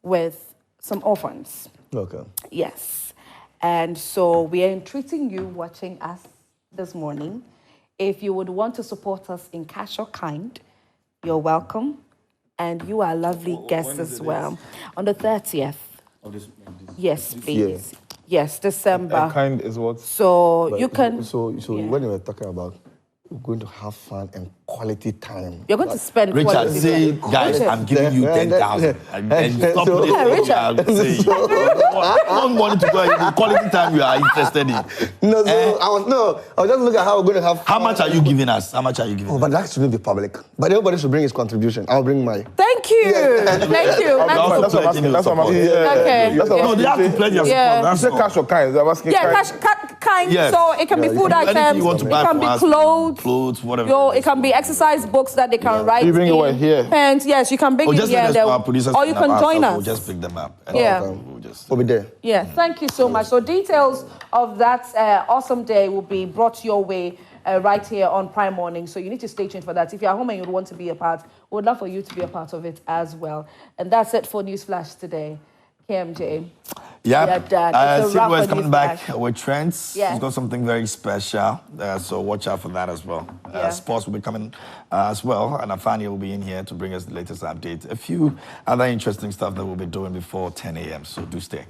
with some orphans. Okay. Yes. And so we are entreating you watching us this morning. If you would want to support us in cash or kind, you're welcome. And you are lovely guests as well. On the 30th. Yes, please. Yeah. Yes, December. And kind is what? So you can... So when you were talking about We're going to have fun and quality time. You're going to spend Richard, quality say, time. guys, I'm giving you 10,000. And stop so- playing Yeah, Richard. I'm saying. I don't want to go in the quality time you are interested in. No, so I was just looking at how we're going to have fun. How much are you giving us? How much are you giving Oh, us? but that shouldn't be public. But everybody should bring his contribution. I'll bring mine. Thank you. Thank you. We're also That's what I'm pledging asking. your That's what I'm support. asking. Okay. That's what I'm No, they have to asking. pledge your Yeah. support. You say That's cash or kind? I'm asking Yeah, cash. kind. Yes. So it can be food Anything items, you want to it buy can from be us, clothes, whatever. it can be exercise books that they can write. You bring it in, over here? Pens, yes, you can bring Or it just here. let and us they'll- our producers or you can join We'll us. just pick them up. And Yeah. we'll just... We'll be there. Yeah, thank you so much. So details of that awesome day will be brought your way right here on Prime Morning. So you need to stay tuned for that. If you're at home and you want to be a part, we would love for you to be a part of it as well. And that's it for Newsflash today. KMJ. Yeah, Yeah, Dad. It's a wrap Sigma is on coming Newsflash. back with trends. Yeah. He's got something very special, so watch out for that as well. Yeah. Sports will be coming as well, and Afania will be in here to bring us the latest update. A few other interesting stuff that we'll be doing before 10 a.m., so do stay.